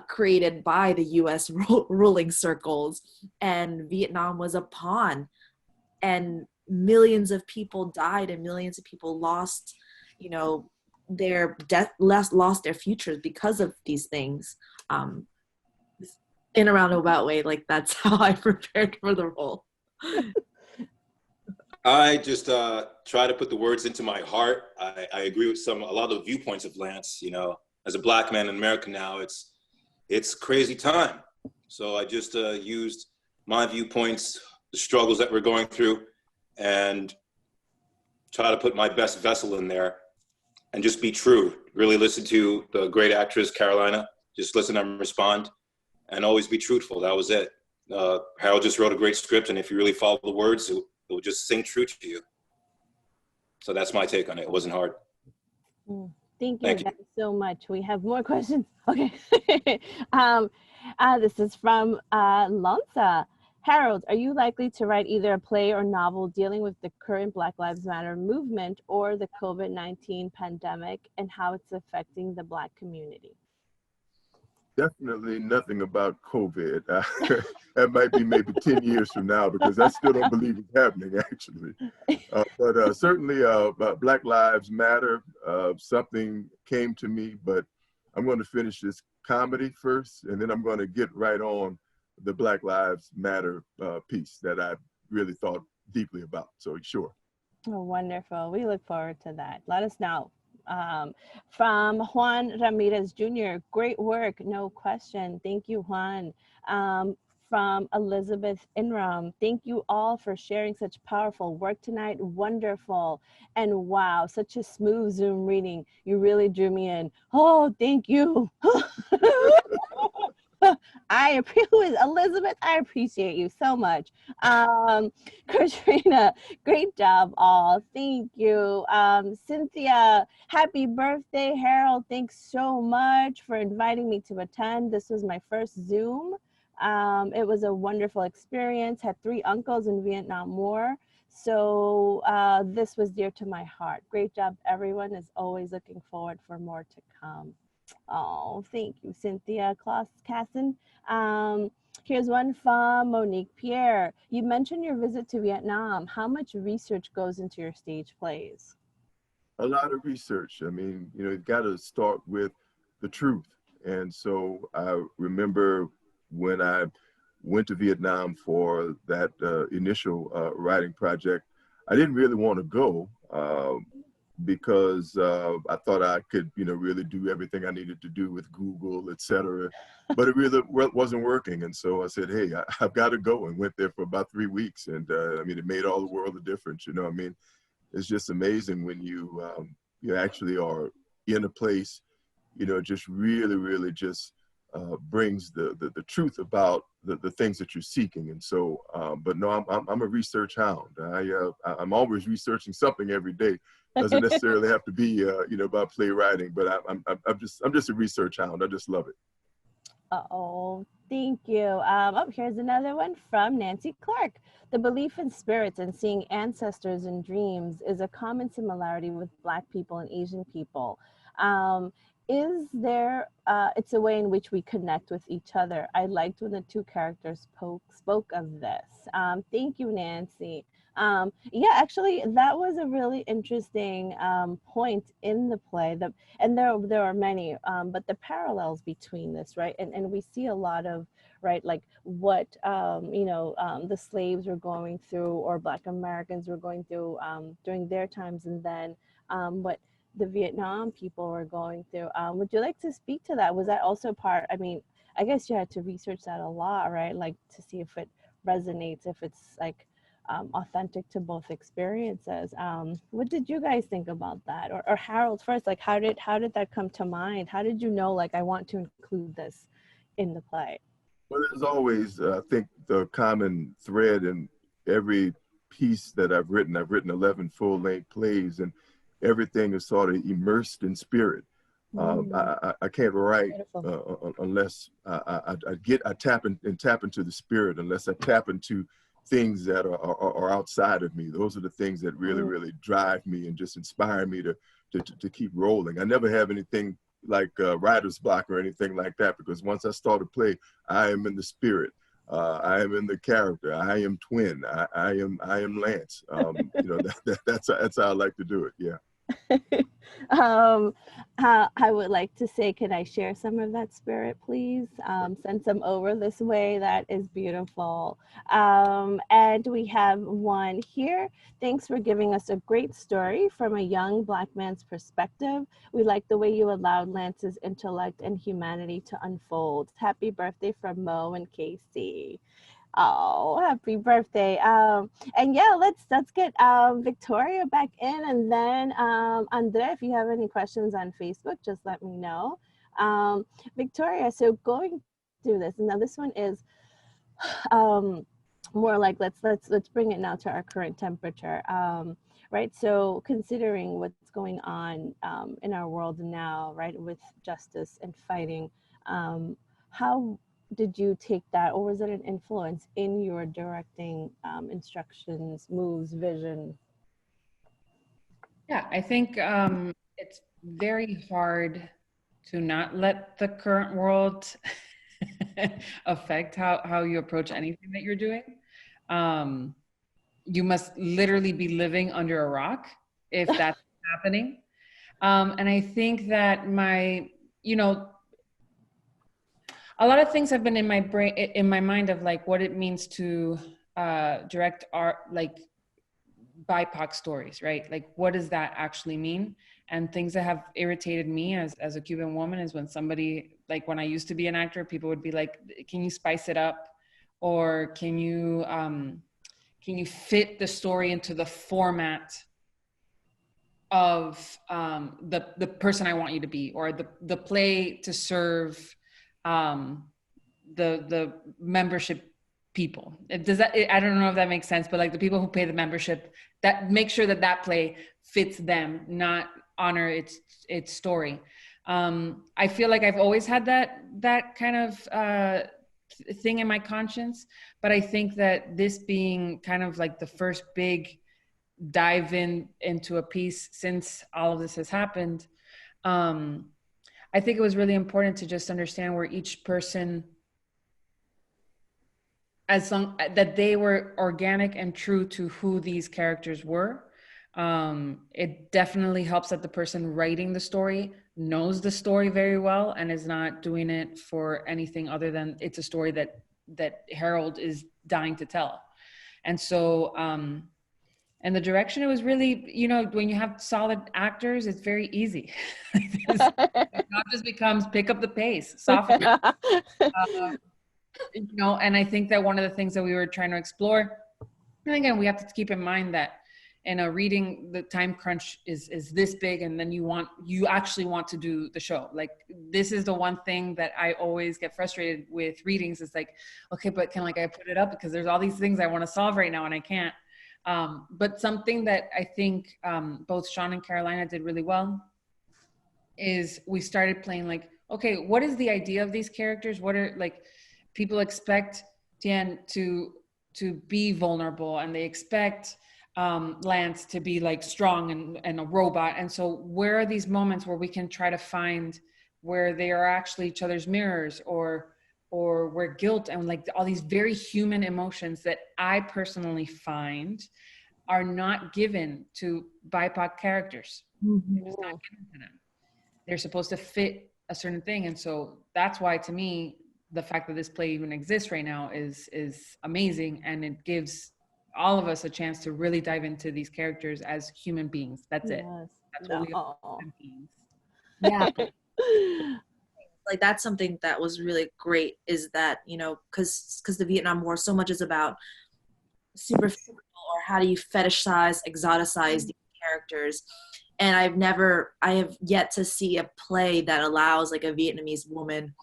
created by the US ruling circles, and Vietnam was a pawn, and millions of people died and millions of people lost, you know, their lost their futures because of these things. In a roundabout way, that's how I prepared for the role. I just try to put the words into my heart. I agree with a lot of the viewpoints of Lance. You know, as a black man in America now, it's crazy time. So I just used my viewpoints, the struggles that we're going through, and try to put my best vessel in there and just be true. Really listen to the great actress, Carolina. Just listen and respond, and always be truthful. That was it. Harold just wrote a great script, and if you really follow the words, it will just sing true to you. So that's my take on it. It wasn't hard. Thank you guys so much. We have more questions. Okay. This is from Lonsa. Harold, are you likely to write either a play or novel dealing with the current Black Lives Matter movement or the COVID-19 pandemic and how it's affecting the Black community? Definitely nothing about COVID. That might be maybe 10 years from now, because I still don't believe it's happening, actually. But certainly Black Lives Matter, something came to me, but I'm going to finish this comedy first, and then I'm going to get right on the Black Lives Matter piece that I really thought deeply about. So sure. Oh, wonderful. We look forward to that. Let us know. From Juan Ramirez Jr., great work, no question. Thank you, Juan. From Elizabeth Inram, thank you all for sharing such powerful work tonight. Wonderful. And wow, such a smooth Zoom reading. You really drew me in. Oh, thank you. Elizabeth, I appreciate you so much. Katrina, great job all. Thank you. Cynthia, happy birthday. Harold, thanks so much for inviting me to attend. This was my first Zoom. It was a wonderful experience. Had 3 uncles in Vietnam War. So this was dear to my heart. Great job, everyone. Is always looking forward for more to come. Oh, thank you, Cynthia Casson. Here's one from Monique Pierre. You mentioned your visit to Vietnam. How much research goes into your stage plays? A lot of research. I mean, you know, you've got to start with the truth. And so I remember when I went to Vietnam for that initial writing project, I didn't really want to go because I thought I could, you know, really do everything I needed to do with Google, et cetera. But it really wasn't working. And so I said, hey, I've got to go, and went there for about 3 weeks. And I mean, it made all the world of difference. You know, I mean, it's just amazing when you actually are in a place, you know, just really just brings the truth about the things that you're seeking. And so, but no, I'm a research hound. I'm always researching something every day. Doesn't necessarily have to be you know, about playwriting, but I'm just a research hound. I just love it. Oh, thank you. Here's another one from Nancy Clark. The belief in spirits and seeing ancestors in dreams is a common similarity with Black people and Asian people. Is there, it's a way in which we connect with each other. I liked when the 2 characters spoke of this. Thank you, Nancy. Yeah, actually, that was a really interesting point in the play. And there are many, but the parallels between this, right? And we see a lot of, right, like what, you know, the slaves were going through, or Black Americans were going through during their times, and then what the Vietnam people were going through. Would you like to speak to that? Was that also part, I mean, I guess you had to research that a lot, right? Like to see if it resonates, if it's like authentic to both experiences. What did you guys think about that? Or Harold first, like how did that come to mind? How did you know, like, I want to include this in the play? Well, there's always, I think, the common thread in every piece that I've written 11 full-length plays, and everything is sort of immersed in spirit. I can't write unless I tap into the spirit, unless I tap into things that are outside of me. Those are the things that really drive me and just inspire me to keep rolling. I never have anything like writer's block or anything like that, because once I start a play, I am in the spirit. I am in the character. I am Tuyen. I am Lance. You know, that's how I like to do it. Yeah. I would like to say, can I share some of that spirit, please? Send some over this way. That is beautiful. And we have one here. Thanks for giving us a great story from a young Black man's perspective. We like the way you allowed Lance's intellect and humanity to unfold. Happy birthday from Mo and Casey. Oh, happy birthday. And yeah, let's get Victoria back in, and then Andre, if you have any questions on Facebook, just let me know. Victoria, so going through this, now this one is more like let's bring it now to our current temperature. Right, so considering what's going on in our world now, right, with justice and fighting, how did you take that, or was it an influence in your directing instructions, moves, vision? Yeah, I think it's very hard to not let the current world affect how you approach anything that you're doing. You must literally be living under a rock if that's happening. And I think that a lot of things have been in my brain, in my mind, of like what it means to direct art, like BIPOC stories, right? Like, what does that actually mean? And things that have irritated me as a Cuban woman is when somebody, like when I used to be an actor, people would be like, can you spice it up? Or can you fit the story into the format of the person I want you to be, or the play to serve the membership people? Does that, I don't know if that makes sense, but like the people who pay the membership, that make sure that play fits them, not honor its story. I feel like I've always had that kind of thing in my conscience, but I think that this being kind of like the first big dive into a piece since all of this has happened, I think it was really important to just understand where each person, as long that they were organic and true to who these characters were. It definitely helps that the person writing the story knows the story very well and is not doing it for anything other than it's a story that Harold is dying to tell. And so, and the direction, it was really, when you have solid actors, it's very easy. The job just becomes pick up the pace, soften it. And I think that one of the things that we were trying to explore, and again, we have to keep in mind that in a reading, the time crunch is this big, and then you actually want to do the show. Like, this is the one thing that I always get frustrated with readings. It's like, okay, but can I put it up, because there's all these things I want to solve right now and I can't. But something that I think both Sean and Carolina did really well is we started playing like, okay, what is the idea of these characters? What are, like, people expect Tuyen to be vulnerable, and they expect Lance to be like strong and a robot. And so where are these moments where we can try to find where they are actually each other's mirrors, or where guilt and like all these very human emotions that I personally find are not given to BIPOC characters. They're just not given to them. They're supposed to fit a certain thing. And so that's why, to me, the fact that this play even exists right now is amazing, and it gives all of us a chance to really dive into these characters as human beings. That's it. That's what we are, human beings. Yeah. Like, that's something that was really great, is that, because the Vietnam War so much is about superficial, or how do you fetishize, exoticize these characters. And I have yet to see a play that allows like a Vietnamese woman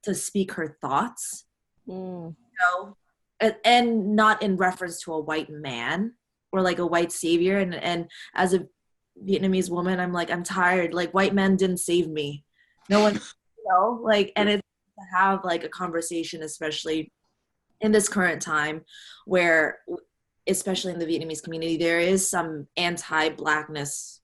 to speak her thoughts, and not in reference to a white man or like a white savior. And as a Vietnamese woman, I'm like, I'm tired. Like, white men didn't save me. No one, and it's to have like a conversation, especially in this current time where, especially in the Vietnamese community, there is some anti-Blackness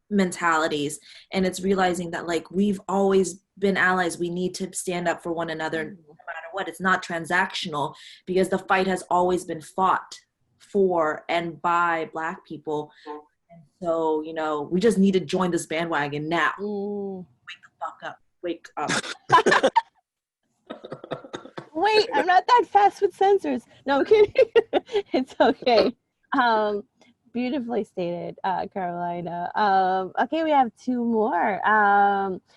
mentalities, and it's realizing that like we've always been allies. We need to stand up for one another no matter what. It's not transactional, because the fight has always been fought for and by Black people. And so, we just need to join this bandwagon now. Wake the fuck up. Wake up. Wait, I'm not that fast with censors. No, I'm kidding. It's okay. Beautifully stated, Carolina. Okay, we have two more.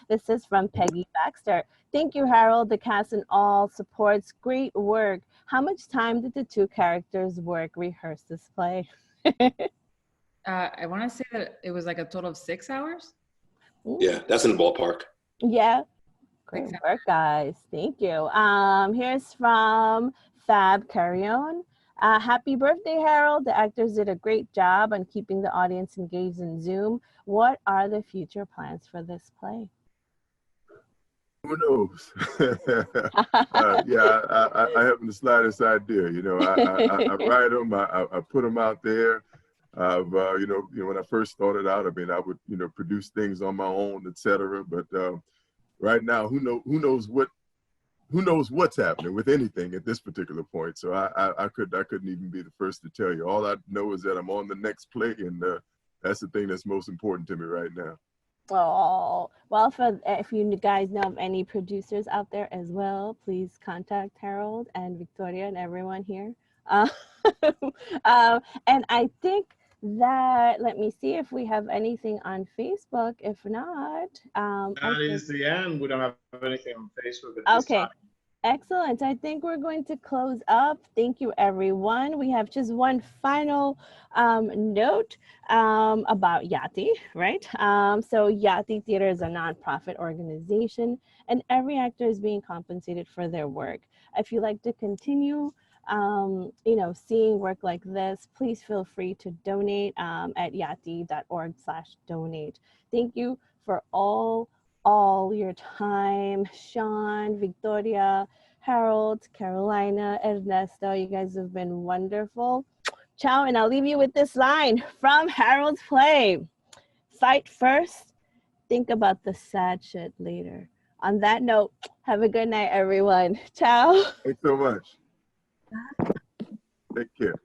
This is from Peggy Baxter. Thank you, Harold, the cast and all supports. Great work. How much time did the two characters work rehearse this play? I want to say that it was like a total of 6 hours. Yeah, that's in the ballpark. Yeah. Great work, guys. Thank you. Here's from Fab Carrion. Happy birthday, Harold. The actors did a great job on keeping the audience engaged in Zoom. What are the future plans for this play? Who knows? Yeah, I haven't the slightest idea. You know, I write them, I put them out there. You know, when I first started out, I mean, I would, you know, produce things on my own, etc. But right now, who knows what's happening with anything at this particular point. So I couldn't even be the first to tell you. All I know is that I'm on the next play, and that's the thing that's most important to me right now. Oh, well, if you guys know of any producers out there as well, please contact Harold and Victoria and everyone here. And I think that, let me see if we have anything on Facebook. If not, That is the end. We don't have anything on Facebook at this okay. time. Excellent. I think we're going to close up. Thank you, everyone. We have just one final note about IATI, right? So IATI Theater is a nonprofit organization, and every actor is being compensated for their work. If you'd like to continue, you know, seeing work like this, please feel free to donate at iati.org/donate. Thank you for all your time. Sean, Victoria, Harold, Carolina, Ernesto, you guys have been wonderful. Ciao, and I'll leave you with this line from Harold's play. Fight first, think about the sad shit later. On that note, have a good night, everyone. Ciao. Thanks so much. Take care.